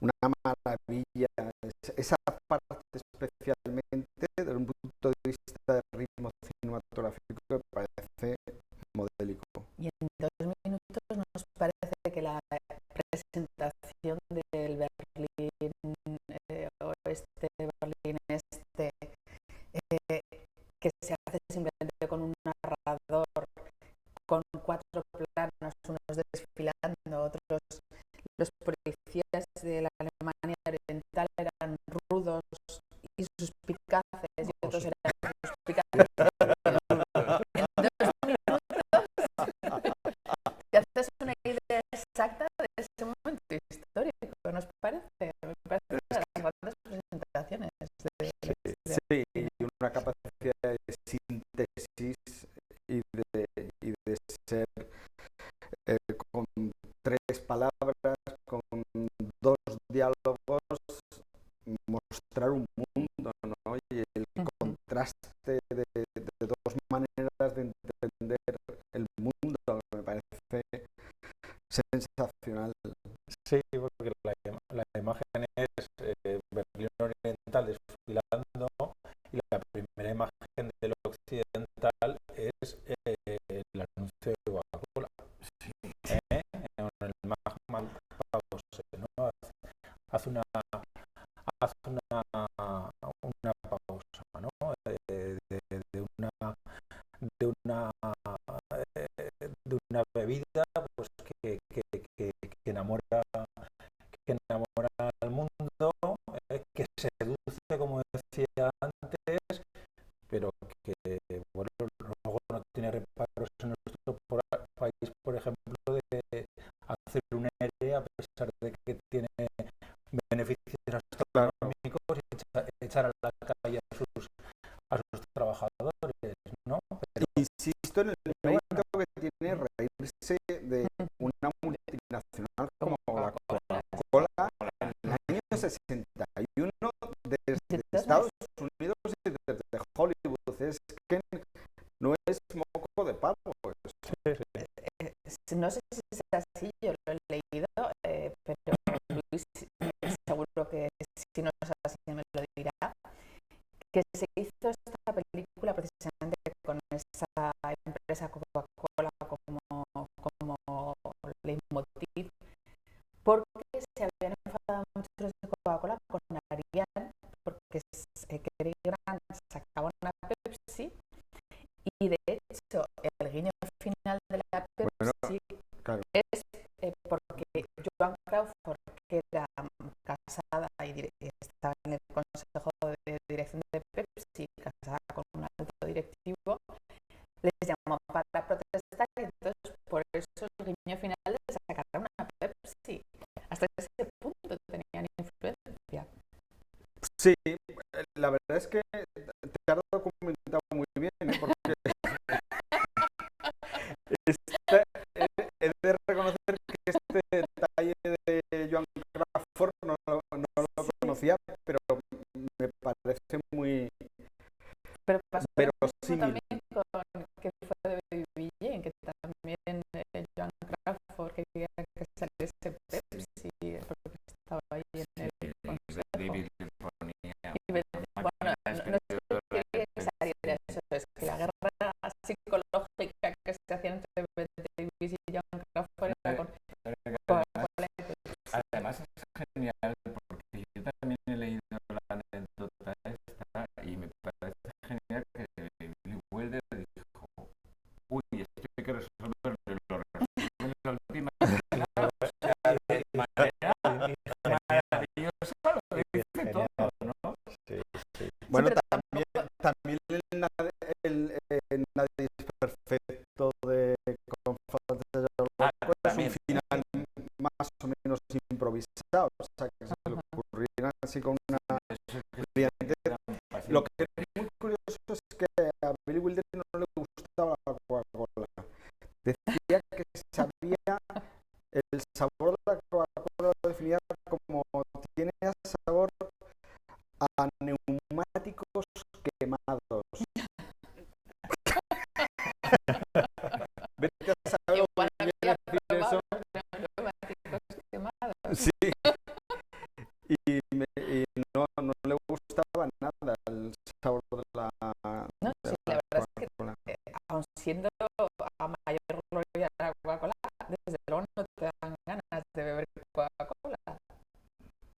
una maravilla esa parte, especialmente desde un punto de vista de ritmo cinematográfico, que me parece modélico. Y en 2 minutos nos parece que la presentación del Berlín oeste, Berlín este, que se hace simplemente con un narrador, con 4 planos, unos desfilando, otros, los policías de la Alemania oriental eran rudos y suspicaces, y otros eran suspicaces. En 2 minutos te haces una idea exacta el anuncio de Coca-Cola. En el Magma Pause, ¿no? Hace una pausa, ¿no? De una bebida pues que enamora al mundo, que seduce, como decía antes, pero que bueno, luego no tiene reparos en nuestro país, por ejemplo, de hacer un ERE a pesar de que tiene beneficios astronómicos y echar a la calle a sus trabajadores, ¿no? Pero, insisto en el mérito que tiene reírse de una multinacional como la Coca-Cola en el año 61 desde Estados Unidos y desde Hollywood. Es que no es moco de pavo. No sé si es así, yo lo he leído, pero Luis seguro que si no es así me lo dirá, que se hizo esta película precisamente con esa empresa Coca-Cola como leitmotiv, porque se habían enfadado muchos de Coca-Cola con Ariane, porque querían sacar una Pepsi, y de hecho el guiño final de la Pepsi Claro. es porque Joan Crawford, que era casada y estaba en el consejo de dirección de Pepsi, casada con un alto directivo, les llamó para protestar, y entonces por eso el guiño final de sacar una Pepsi. Hasta ese punto tenían influencia. Sí, la verdad es que te has documentado muy bien, porque he de reconocer que este detalle de Joan Crawford no lo conocía, pero me parece muy Pero pasó verosímil. también con que fue de Baby Jane, que también Joan Crawford quería que saliese Pepsi, porque estaba ahí en el consejo. Bueno, no es que quería que saliera eso, es que la guerra psicológica que se hacía entre Davis y Joan Crawford era con Coca-Cola. Además es genial porque yo también he leído la anécdota esta y me parece genial que Billy Wilder dijo, uy, esto hay que resolverlo, lo resuelve en la última de manera maravillosa, lo dice todo, ¿no? sí. Bueno, Sí, también el Nadie es perfecto de Confidence es un final más o menos improvisado, o sea, que se le ocurriera así con una brillante. Lo que es muy curioso es que a Billy Wilder no le gustaba la Coca-Cola. Decía que sabía el sabor de la Coca-Cola, lo definía como tiene sabor a neumáticos quemados. Vete a saber lo que quiere decir eso. Sí. Y no le gustaba nada el sabor de la No, sí, la verdad es que Coca-Cola. aun siendo a mayor gloria la Coca-Cola, desde luego no te dan ganas de beber Coca-Cola.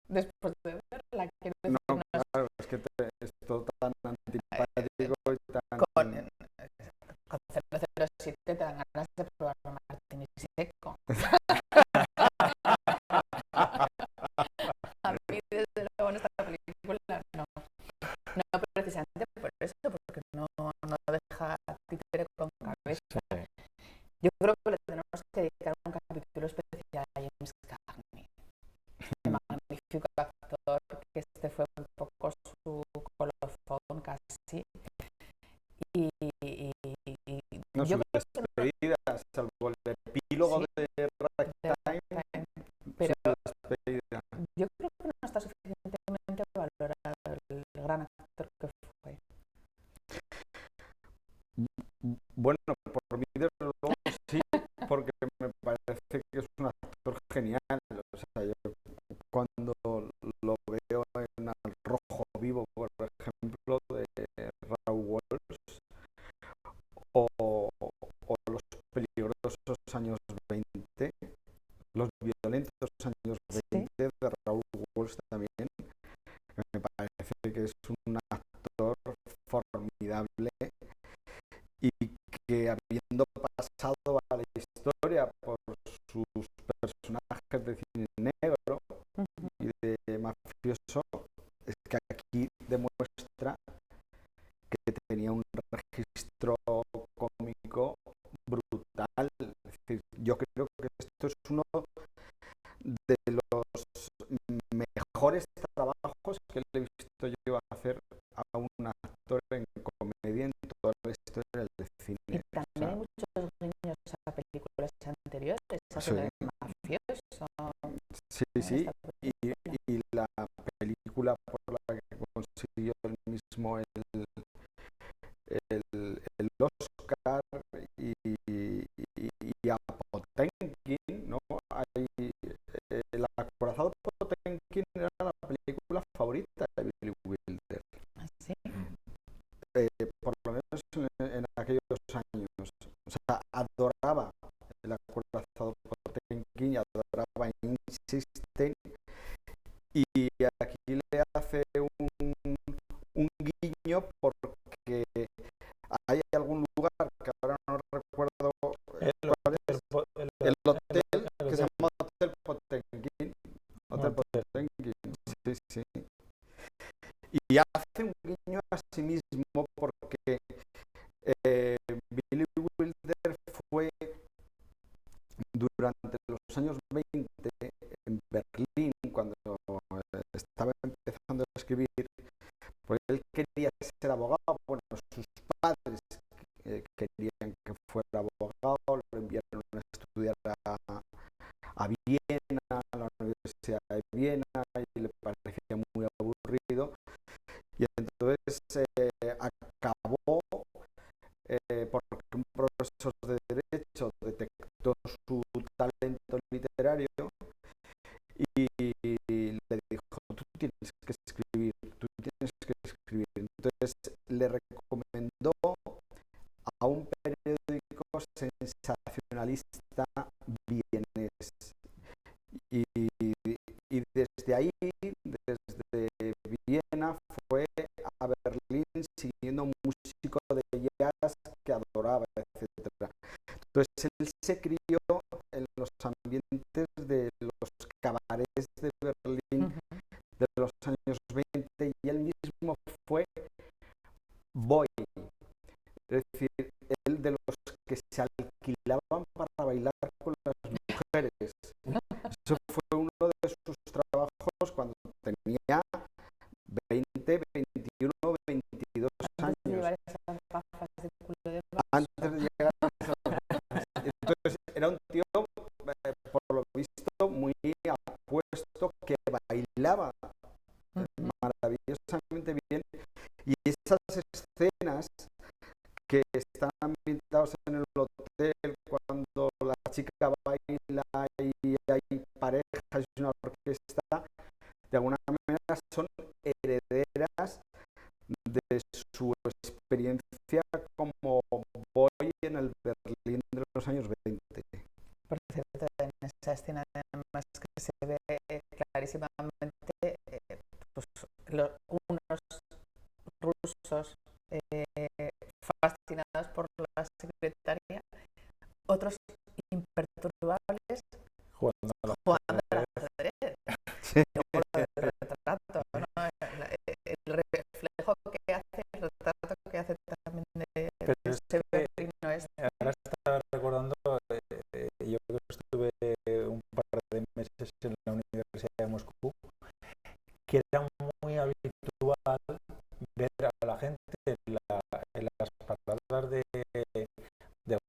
Después de verla, quiero decir, No, claro, es que es todo tan antipático y tan... con 007 te dan ganas de probar un martini seco. A mí, desde luego, en esta película no precisamente por eso, porque no deja títere con cabeza. Yo creo que le tenemos que dedicar un capítulo especial a James Cagney, el magnífico actor, que este fue un poco su colofón casi. Y No, yo sus creo que despedidas, salvo el epílogo sí, de Ragtime, pero su despedida. yo creo que no está suficientemente valorado el gran actor que fue. Bueno, por mí desde luego sí, porque me parece que es un actor genial. O sea, yo cuando lo veo en Al Rojo Vivo, por ejemplo, de Raúl Walsh, o esos años 20, los violentos años 20 de Raúl Walsh también, me parece que es un actor formidable y que habiendo pasado a la historia por sus personajes de cine negro y de mafioso, es que aquí demuestra que tenía un registro cómico brutal. Es decir, yo creo que esto es uno de los mejores trabajos que le he visto yo hacer a un actor en comedia en toda la historia del cine. Y también hay muchos guiños a películas anteriores, a Sí. el mafioso. Sí, y la película por la que consiguió el mismo el Oscar y a Potemkin, ¿no? El acorazado Potemkin era la película favorita de Billy Wilder. ¿Sí? Por lo menos en aquellos años. O sea, adoraba el acorazado Potemkin y adoraba Insisten, y aquí le hace un guiño porque hay algún lugar que ahora no recuerdo cuál es, el hotel que se llama Hotel Potemkin. Hotel Potemkin, sí. Y hace un guiño a sí mismo porque Billy Wilder fue durante los años 20 en Berlín, cuando estaba empezando a escribir, pues él quería ser abogado. Bueno, sus padres querían que fuera abogado, lo enviaron a estudiar a Viena, a la Universidad de Viena, y le parecía muy aburrido. Y entonces acabó porque un profesor de Derecho detectó su talento literario y le dijo, tú tienes que escribir. Entonces le recomendó a un periódico sensacionalista vienés. Y desde ahí, desde Viena, fue a Berlín siguiendo músico de jazz que adoraba, etc. Entonces él se crió en los ambientes de los cabarets de Berlín de los años 20 y él mismo fue boy, es decir, él de los que se alquilaban para bailar con las mujeres. Eso fue uno de sus trabajos cuando tenía 20, 21, 22 años. Antes de llevar esas gafas de culo de Antes de llegar a esas gafas. Entonces era un tío, por lo visto, muy apuesto, que bailaba maravillosamente bien. Y esas escenas que están ambientadas en el hotel, cuando la chica baila y hay parejas y una orquesta, de alguna manera son herederas de su experiencia como boy en el Berlín de los años 20. Por cierto, en esa escena además que se ve clarísimamente pues, unos rusos fascinados por la secretaria, otros imperturbables jugando al ajedrez. Sí. El retrato, ¿no? El reflejo que hace, el retrato que hace también de ese Berlino es. Ahora estaba recordando, yo que estuve un par de meses en la Universidad de Moscú, que era muy habitual ver a la gente en las paradas de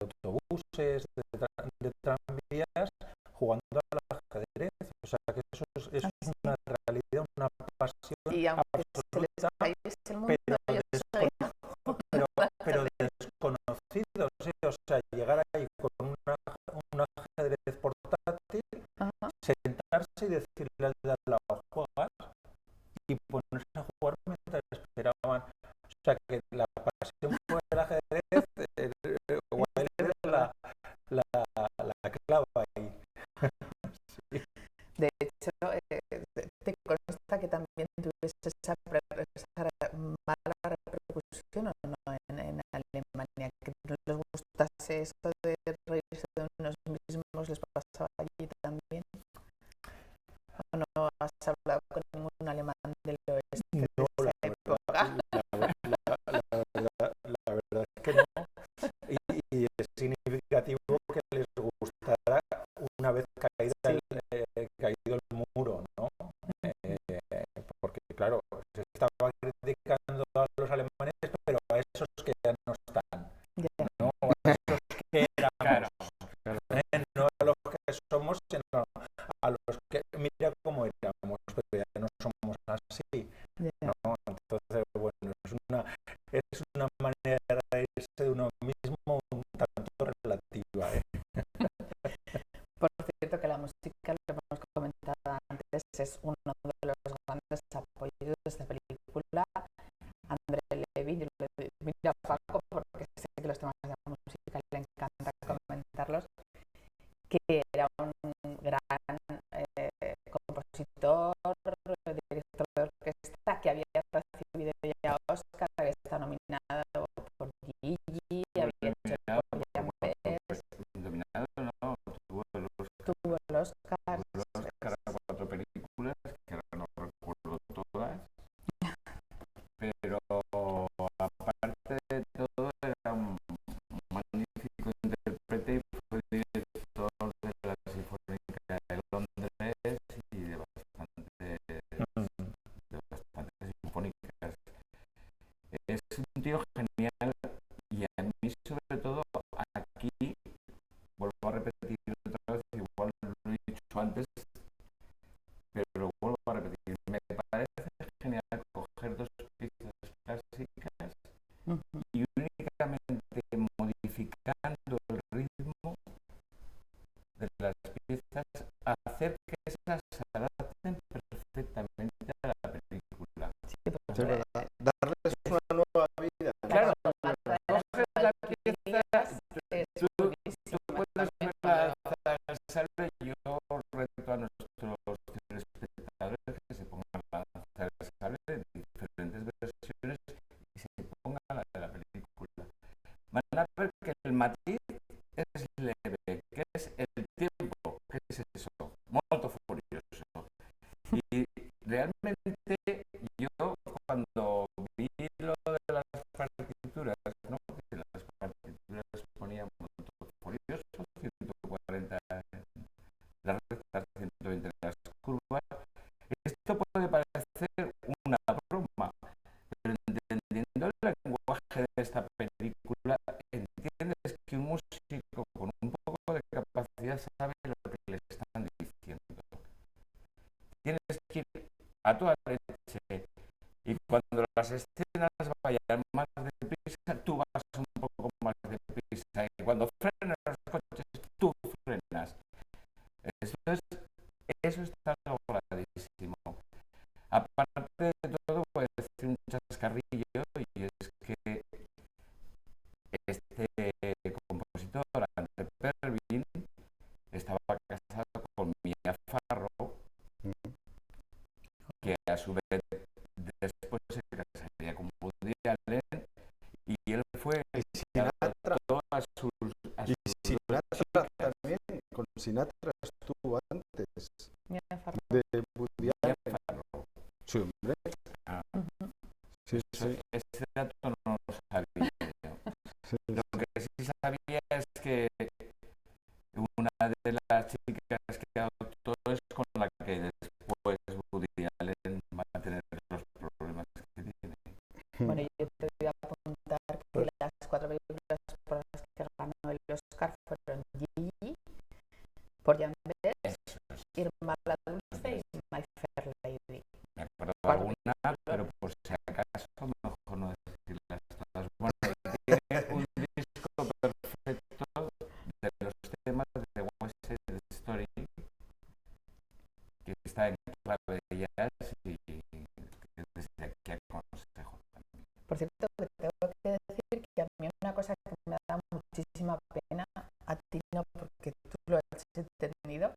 autobuses, de tranvías, jugando al ajedrez. O sea, que eso es una realidad, una pasión Y aunque se les absoluta, caíse el mundo, pero desconocidos, ¿sí? O sea, llegar ahí con un ajedrez portátil, sentarse y decirle al de al lado, juegas, y ponerse a jugar mientras esperaban. O sea, que la pasión por el ajedrez, Wilder la eso de reírse de unos mismos les pasaba allí también. ¿O no has hablado con ningún alemán del oeste de No, esa época? la verdad es que no. Y es significativo que les gustara una vez caído el muro, ¿no? Porque claro, se estaba criticando a los alemanes, pero a esos que ya no están, Ya. ¿no? A esos que éramos, Claro. no a los que somos, sino a los que mira cómo éramos, pero ya no somos así, Ya. ¿no? Entonces, bueno, es una manera de reírse de uno mismo un tanto relativa, ¿eh? Por cierto, que la música, lo hemos comentado antes, es uno de los grandes apoyos de esta película. André Levy, yo le miro a Paco porque sé que los temas de la música le encanta comentarlos, que era un gran compositor, director de orquesta, que había recibido ya Oscar, había estado nominado por Gigi, había hecho por Budapest, Dominado, no, tuvo el tuvo el Oscar. a 4 películas, que ahora no recuerdo todas, pero aparte de todo era un magnífico intérprete y fue director de la Sinfónica de Londres y de bastantes sinfónicas. Es un tío genial y a mí sobre todo aquí, vuelvo a repetir otra vez, igual lo he dicho antes, pero lo vuelvo a repetir, me parece genial coger 2 piezas clásicas y únicamente modificando el ritmo de las piezas, hacer que esas se adapten perfectamente a la película. Sí, Es verdad. Darles una nueva vida. Claro, la coges la pieza, es tú buenísima puedes también. verla salve, yo reto a nuestros telespectadores que se pongan a lanzar salve en diferentes versiones y se pongan a la de la película. Van a ver que el matiz es leve, que es el tiempo, que es eso, molto furioso. Y realmente yo cuando vi lo de las partituras, ¿no? Que las partituras ponían molto furioso, 140 las rectas, 120 las curvas. Esto puede parecer una broma, pero entendiendo el lenguaje de esta película, entiendes que un músico con un poco de capacidad sabe lo que le están diciendo. Tienes que ir a toda leche y cuando las escenas vayan más deprisa, tú vas un poco más deprisa y cuando frenan los coches, tú frenas. Eso está logradísimo. Aparte de todo, voy a decir un chascarrillo y es que este compositor, Ante Pervin, estaba casado con Mia Farrow, que a su vez después se casaría con Woody Allen y él fue el que adoptó a sus Sinatra también, con Sinatra estuvo antes de Woody Allen. Sí, hombre. Sí, sí. Ese dato no lo sabía. Sí, Lo que sí sabía es que una de las chicas que adoptó es con la que después Woody Allen va a tener los problemas que tiene. Bueno, yo te voy a apuntar que las 4 películas por las que ganó el Oscar fueron Gigi, por Jan Bess, Irma la Dulce y My Fair Lady. Me acuerdo de alguna, pero por si acaso mejor no decirlas todas. Bueno, tiene un disco perfecto de los temas de West Side Story que está en clave de jazz y que desde aquí aconsejo también. Por cierto, que tengo que decir que a mí una cosa que me da muchísima pena, a ti no, porque tú lo has entendido,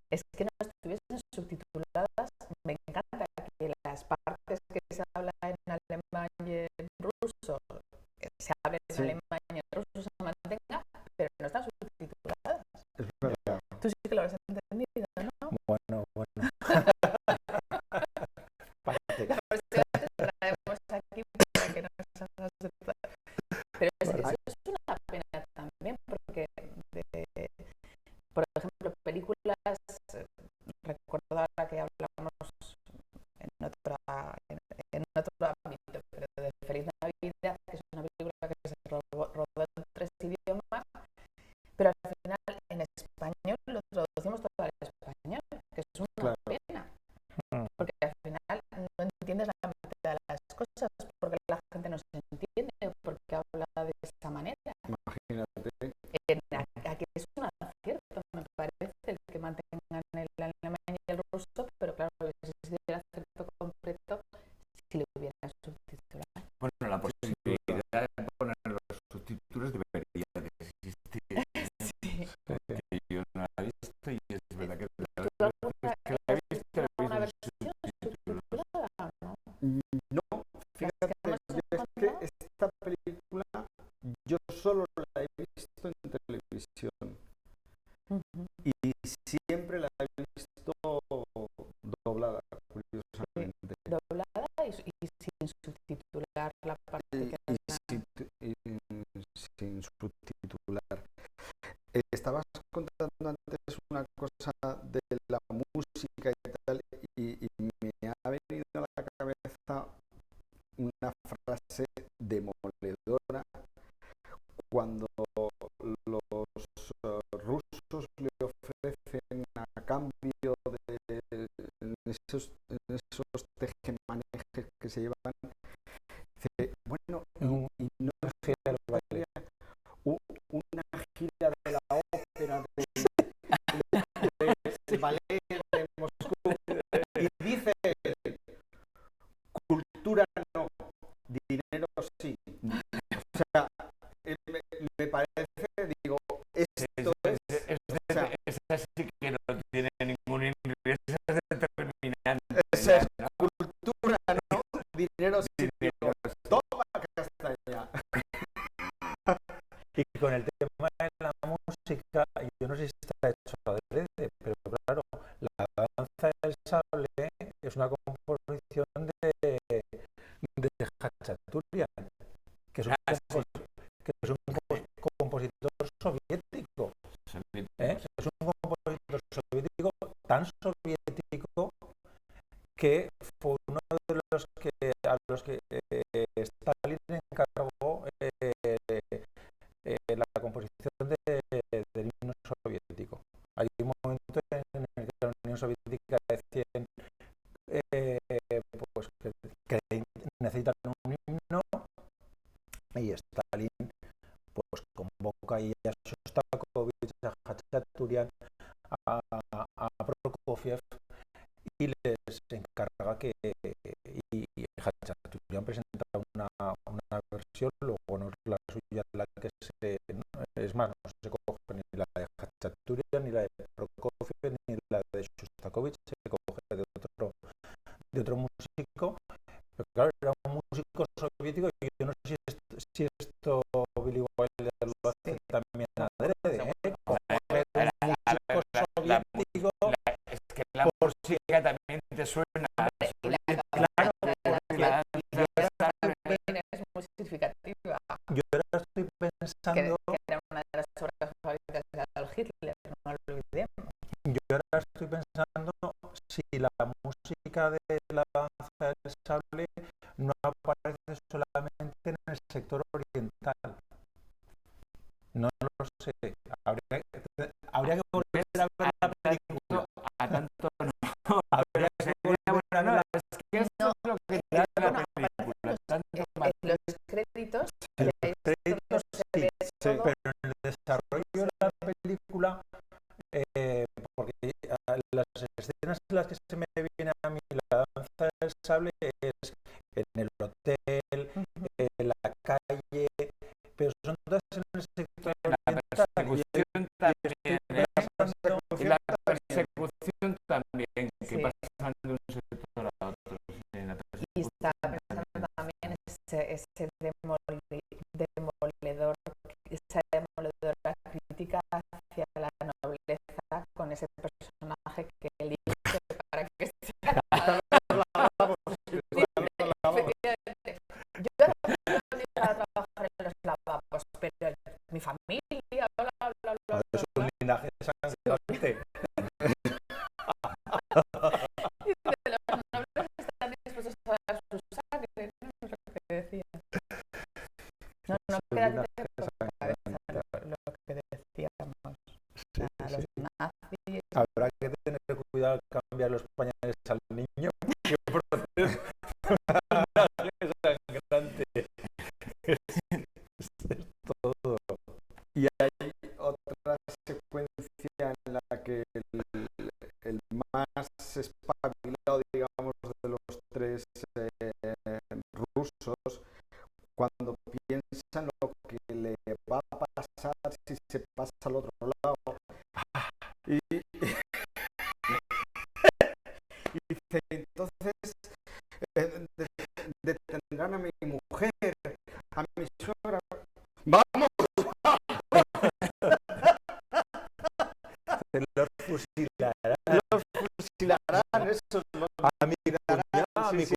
es que no estuviesen subtituladas. Me encanta que las partes que se hablan en alemán y en ruso, que se hablen en alemán y en ruso, se mantengan solo la he visto en televisión y siempre la he visto doblada, curiosamente. Doblada y sin subtitular la parte que sin subtitular. Estabas contando antes una cosa de la música y tal, y me ha venido a la cabeza una frase demoledora cuando los rusos le ofrecen a cambio de esos tejemanejes que se llevan, dice, bueno, y no es una gira de la ópera del ballet de Moscú, y dice, cultura no, dinero sí. O sea, me parece, digo, esto esa sí que no tiene ningún ingreso, es determinante. Esa es cultura, ¿no? Dinero sí. Toma castaña. Y con el tema de la música, yo no sé si está hecho adrede, pero claro, la danza del sable es una composición de Khachaturian, que es un compositor soviético. Es un compositor soviético tan soviético que fue uno de los a los que Stalin encargó la composición del himno soviético. Hay un momento en el que la Unión Soviética decía pues que necesitan un himno, y Stalin pues convoca ahí a Shostakovich, a Khachaturian, a Prokofiev, y les encarga que y Khachaturian presenta una versión, luego no es la suya la que es más, no se coge ni la de Khachaturian, ni la de Prokofiev, ni la de Shostakovich, se coge de otro músico, pero claro, era un músico soviético, y yo no sé si esto Billy Wilder lo hace también adrede, Es que la música también te suena. claro, es muy significativa. Yo ahora estoy pensando. Que era una de las obras favoritas de Adolf Hitler, no lo olvidemos. Yo ahora estoy pensando si la música de la danza del sable no aparece solamente en el sector oriental. No lo sé. Habría que volver a ver la película. A tanto no. Habría que volver a ver la Es que eso es lo que tiene la película. Los créditos, sí, pero en el desarrollo de la película, porque las escenas en las que se me viene a mí la danza del sable es en el hotel, en la calle, pero son todas en el sector oriental. Y la persecución también, que pasan de un sector a otro. Y está pensando también esa demoledora crítica hacia la nobleza con ese personaje que elige para que sea. Efectivamente. Yo ahora voy a trabajar en los lavabos, pero mi familia, bla, bla, bla, Es un linaje sangrante. y de los nobles están dispuestos a dar su sangre, ¿no? Es lo que decía. No queda lo que decíamos. Los nazis. Habrá que tener cuidado al cambiar los pañales al niño. Que procede sangrante. Es todo. Y hay otra secuencia en la que el más espabilado, digamos, de los tres rusos, cuando piensa en lo que le va a pasar si se pasa al otro lado, y dice, entonces detendrán a mi mujer, a mi suegra, vamos, Los fusilarán, esos los A mi cuñada, sí, sí.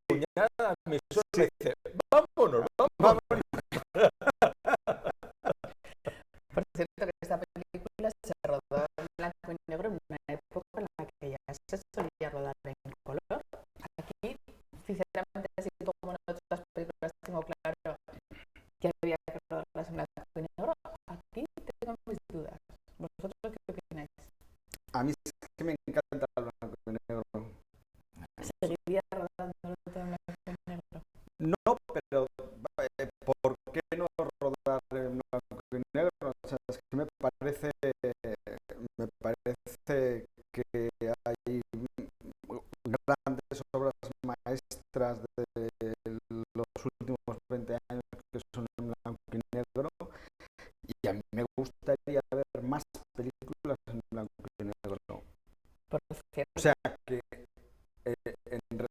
mi suegra dice, vámonos, vámonos. Por cierto, que esta película se rodó en blanco y negro en una época en la que ya se solía rodar en color. Aquí, sinceramente, así como en otras películas tengo claro que había que rodarlas en blanco y negro, aquí tengo mis dudas. ¿Vosotros qué opináis? A mí es que me encanta el blanco y negro. ¿Seguiría rodándolo todo en blanco y negro? No, pero ¿por qué no rodar en blanco y negro? O sea, es que me parece que hay grandes obras maestras de los últimos 20 años que son en blanco y negro, y a mí me gustaría ver más películas en blanco y negro. Por O cierto, sea, que quiero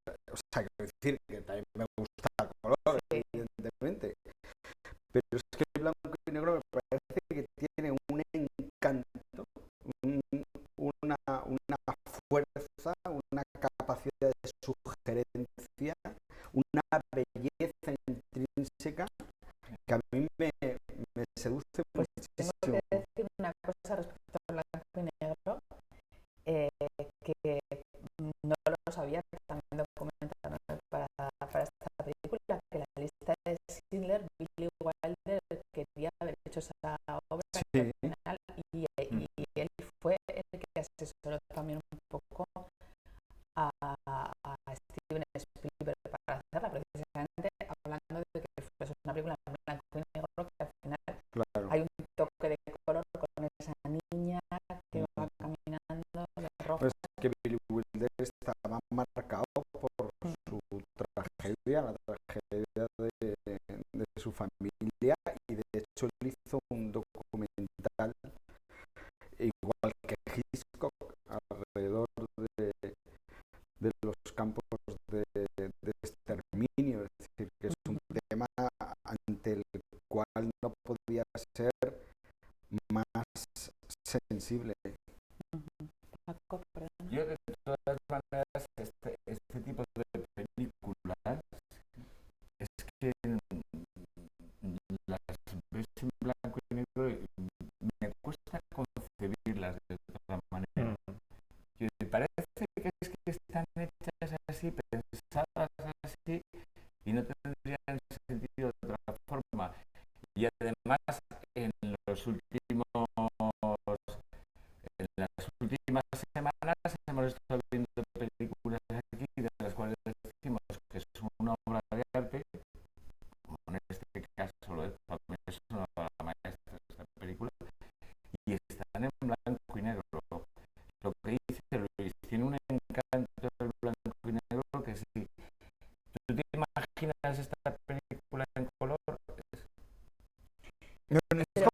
decir que también me gusta el color, sí, evidentemente, pero es que el blanco y negro me parece que tiene un encanto, una fuerza, una capacidad de sugerencia, una belleza intrínseca que a mí me seduce pues tengo muchísimo. que decir una cosa respecto al blanco y negro, que no lo sabía, que también documentaron para esta película, que la lista de Schindler, Billy Wilder quería haber hecho esa obra Sí. al final, y él fue el que asesoró también un poco a Steven Spielberg para hacerla, precisamente hablando de que fuese una película en blanco y negro, que al final Claro. hay un toque de color con esa niña que va caminando de rojo. Pues que Billy Wilder estaba marcado por su tragedia, la tragedia de su familia, y de hecho él hizo un documental, igual que Hitchcock, alrededor de los campos de exterminio, es decir, que es un tema ante el cual no podía ser más sensible. Paco, perdón. Yo de todas maneras, este tipo de películas es que las ves en blanco y negro y me cuesta concebirlas de otra manera. Y me parece que es que están hechas así, pensadas así, y no tendrían sentido de otra forma. Y además, en las últimas semanas hemos estado viendo películas aquí de las cuales decimos que son una obra de arte, como en este caso lo es, para mí es una obra maestra esta película, y están en blanco y negro. Lo que dice Luis tiene un encanto del blanco y negro que si tú te imaginas esta película en color, es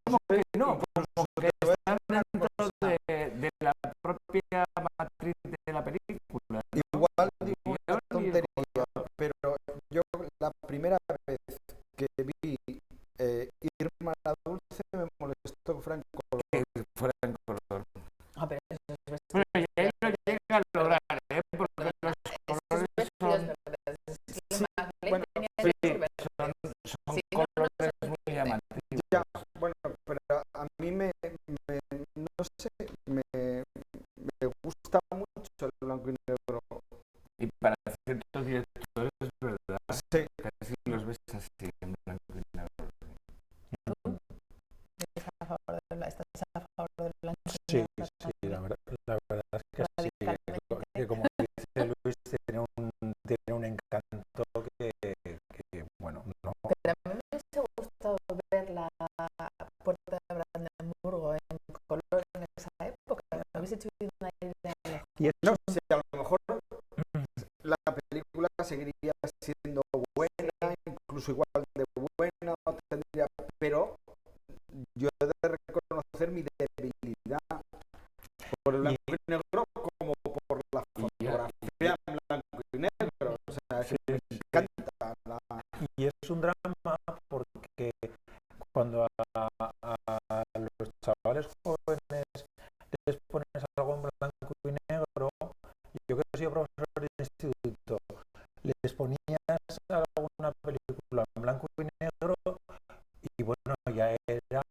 como que no, como que está dentro de la propia matriz de la película, ¿no? Igual digo una tontería, pero yo la primera vez que vi Irma la Dulce me molestó que fuera en color. Que fuera en color. Ah, pero esos vestidos Bueno, y él lo llega a lograr, porque los esos colores vestidos son, verdes, es que Sí, Magdalene bueno, tenía sí, que ser verde. son Sí, no, no, colores no, muy llamativos. Ya, bueno, pero a mí no sé, me gusta mucho el blanco y negro. Y para ciertos directores es verdad, Sí, casi los ves así en blanco y negro. ¿Estás a favor del blanco y Sí, negro sí, también? la verdad es que sí, que como dice Luis, tiene un encanto que, bueno, no. Pero a mí me hubiese gustado ver la Puerta de Brandenburgo en color en esa época. Me hubiese hecho una idea mejor. Y es no sé, a lo mejor la película seguiría siendo buena, incluso igual de buena, no tendría, pero yo he de reconocer mi debilidad por el blanco y negro como por la fotografía en blanco y negro. O sea, es que me encanta y es un drama porque cuando a los chavales jóvenes les pones algo en blanco les ponías alguna película en blanco y negro y bueno, ya era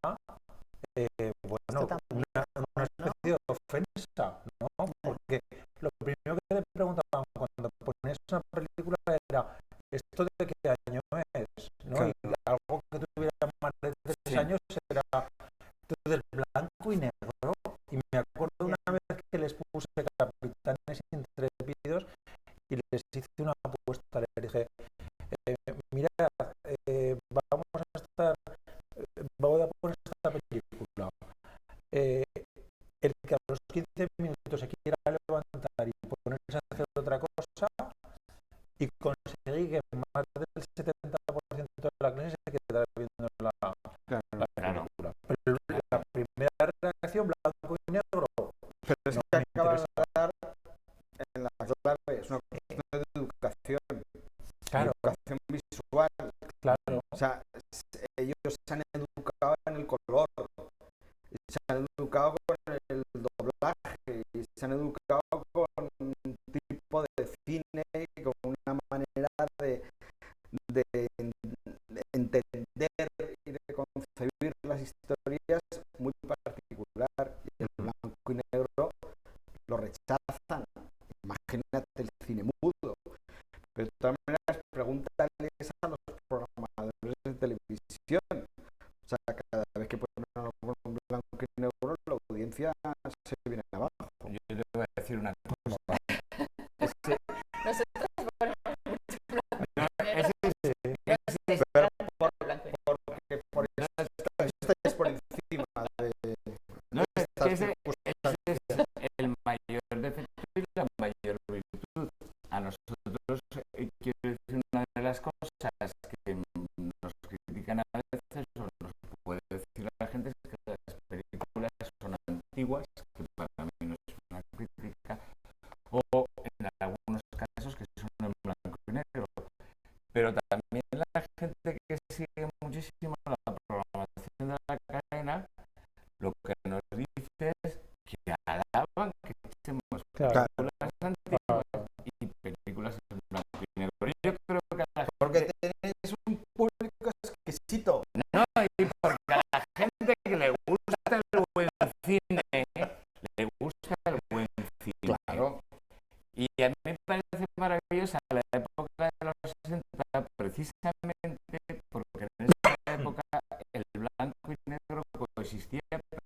bueno, una especie de ofensa, ¿no? Porque lo primero que te preguntaban cuando ponías una película era ¿esto de qué año es? ¿No? Claro. Y algo que tuviera más de 3 años era del blanco y negro. Y me acuerdo una vez que les puse Capitanes Intrépidos y les hice una apuesta. Les dije, mira, voy a poner esta película. El que a los 15 minutos se quiera levantar y ponerse a hacer otra cosa y conseguir que más del 70% de la clase se quedara viendo la película. Pero la primera reacción, blanco y negro, Pero es no que me acabas interesa. de dar en la clave, es una cuestión de educación, Claro, educación visual. claro. O sea, ellos se han educado en el color, se han educado con el doblaje, y se han educado con un tipo de cine, con una manera de entender y de concebir las historias muy particular. Y el blanco y negro lo rechazan. Imagínate el cine mudo. Pero de todas maneras, pregúntales a los programadores de televisión. O sea, cada vez que ponen algo en blanco y negro, la audiencia se viene abajo. Yo te voy a decir una cosa. Nosotros ponemos mucho blanco y No, negro. Porque por esto es por encima no, es estas que ese circunstancias. es el mayor defecto y la mayor virtud. A nosotros, quiero decir, una de las cosas que nos critican a veces, o nos puede decir la gente, es que las películas son antiguas, que para mí no es una crítica, o en algunos casos que son en blanco y negro. Pero también la gente que sigue muchísimo la programación de la cadena, lo que nos dice es que alaban que echemos Claro. películas antiguas y películas en blanco y negro. Yo creo que a la gente, Porque tenéis un público exquisito. no, y porque a la gente que le gusta el buen cine, le gusta el buen cine. Claro. Y a mí me parece maravillosa la época de los 60, precisamente porque en esa época el blanco y negro coexistía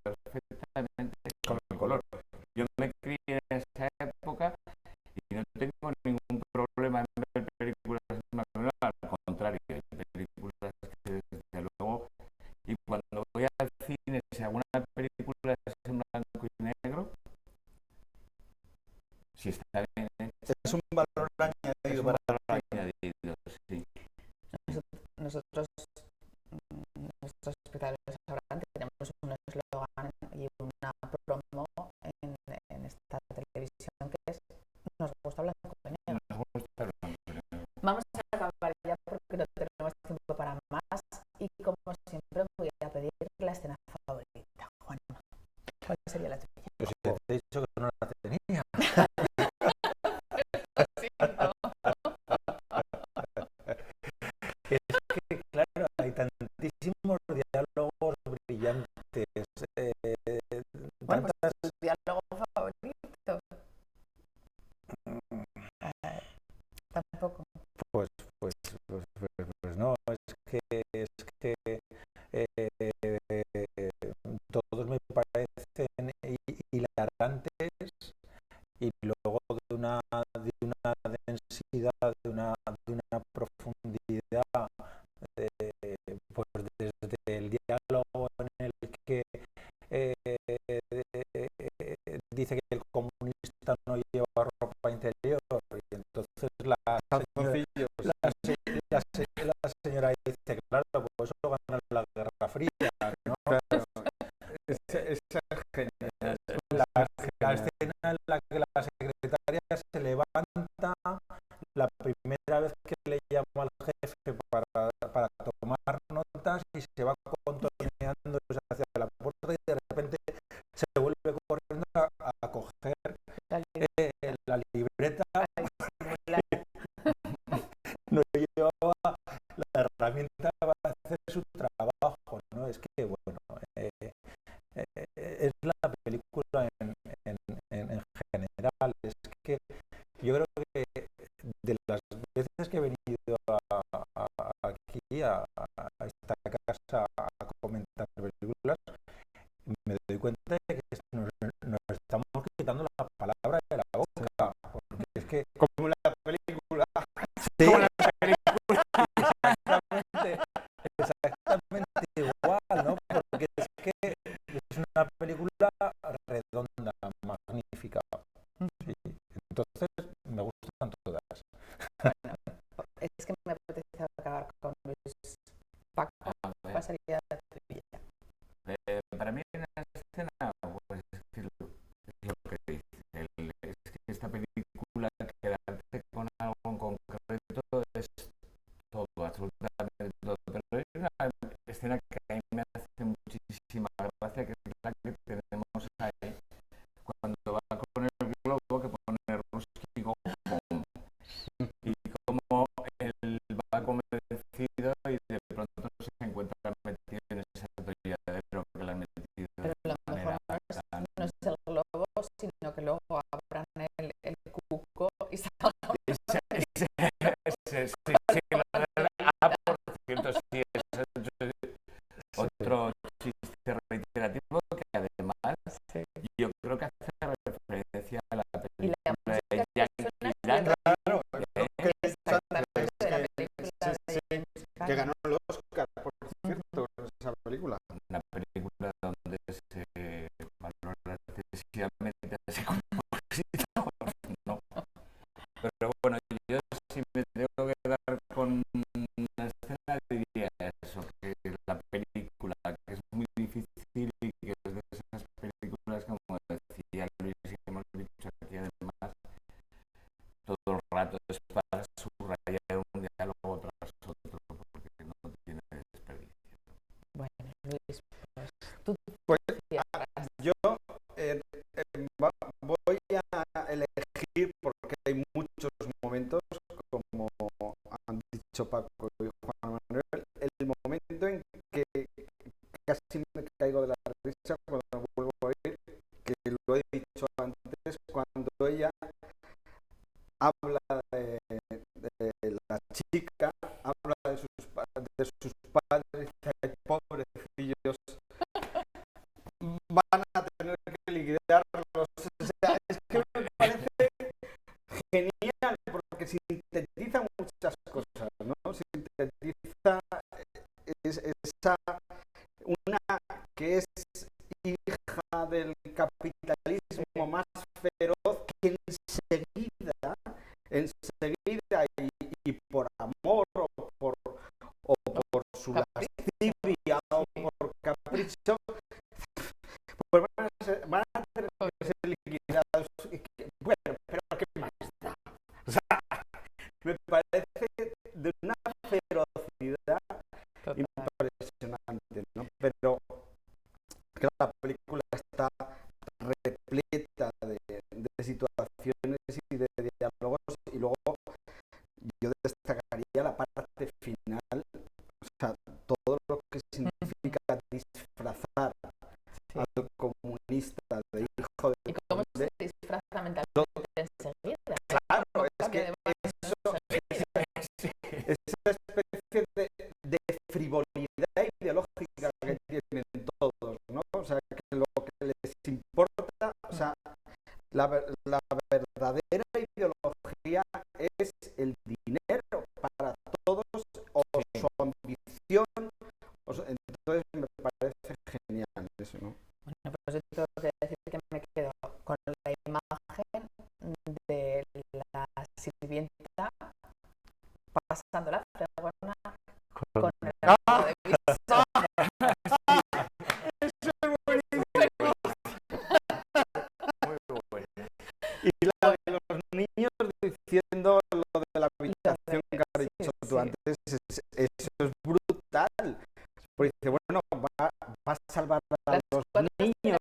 perfectamente con el color. Yo me crié en esa época y no tengo ningún problema en ver películas en blanco y negro, al contrario, hay películas que desde luego, y cuando voy al cine, si alguna película es en blanco y negro, si está bien hecha, Es un valor es añadido un para valor añadido, sí. Nosotros, nuestros espectadores sabrán que tenemos un eslogan y una promo en esta televisión que es nos gusta blanco y negro. Nos gusta el blanco y negro. Vamos a acabar ya porque no tenemos tiempo para más y como siempre voy a pedir la escena favorita. Juanma, ¿cuál sería la tuya? Pues si te he dicho que no la tenía. Es que, claro, hay tantísimos diálogos brillantes, Bueno, tantas... pues tu diálogo favorito. Tampoco. Pues no, es que todos me parecen hilarantes y luego de una densidad, de una profundidad, pues desde el diálogo en el que dice que el comunista no lleva ropa interior y entonces la señora dice, claro, pues eso gana la Guerra Fría, ¿no? esa es genial. La escena en la que la secretaria se levanta la primera vez que le llama al jefe para tomar notas y se va contorneando hacia la puerta y de repente se vuelve corriendo a coger la libreta cuenta de que nos estamos quitando la palabra de la boca, porque es que Como la película. sí, Como la película. exactamente igual, ¿no? Porque es que es una película redonda, magnífica. Sí. Entonces me gustan todas. Bueno, es que me apetece acabar con Luis. Paco, A ver, ¿cuál sería la tuya? para mí en la escena, pues es que lo que dice, es que esta película, quedarte con algo en concreto es todo, absolutamente todo. Pero hay una escena que a mí me hace muchísima gracia, que es la que tenemos ahí, cuando va con el globo que pone Ruski Go Home. Y como él va convencido y de pronto se encuentra metido en ese atolladero que le han metido Pero de a lo mejor manera tan... no es el globo, sino que luego abran el cuco y salgan. Por cierto, sí, es otro chiste reiterativo que además yo creo que hace referencia a la Y la película de música que Yankee suena Doodle, Claro, que exactamente de la película de James que Cameron. ganó el Oscar, por cierto, esa película. una película donde se valora excesivamente a ese compositor, ¿no? Pero bueno, yo si me tengo que quedar con una escena diría eso, que la película, que es muy difícil y que es de esas películas, como decía Luis, y hemos dicho aquí además, todo el rato es para subrayar un diálogo tras otro, porque no tiene desperdicio. Bueno, Luis, pues tú Pues cierras. yo voy a elegir, porque hay muchos momentos, como han dicho Paco y Juan Manuel, el momento en que casi me caigo de la risa cuando lo vuelvo a oír, que lo he dicho antes, cuando ella habla de la chica, habla de sus padres, dice, "Ay, pobrecillos, van a tener que liquidarlos". O sea, es que me parece genial, porque sintetiza muchas cosas, ¿no? Sintetiza esa, una que es hija del capitalismo más feroz, que enseguida y por amor o por su lascivia o por capricho, pues van a tener que ser liquidados. Bueno, pero ¿qué más da? O sea, me parece de una ferocidad impresionante, ¿no? Pero que la película está repleta de situaciones y de diálogos, y luego yo destacaría la parte final, o sea, todo lo que significa disfrazar al comunista de hijo ¿Y de cómo conde. se disfraza mentalmente enseguida? Claro, ¿Cómo es cambia que de bando enseguida? esa especie de frivolidad ideológica que tienen todos, ¿no? O sea, que lo que les importa, o sea, la verdadera ideología es el dinero para todos, o su ambición. Entonces me parece genial eso, ¿no? Bueno, pues yo tengo que decir que me quedo con la imagen de la sirvienta pasando la fregona con el arco de visor. Muy bueno. Y la de los niños diciendo lo de la habitación que has dicho tú antes, eso es brutal. Porque dice, bueno, va a salvar a los niños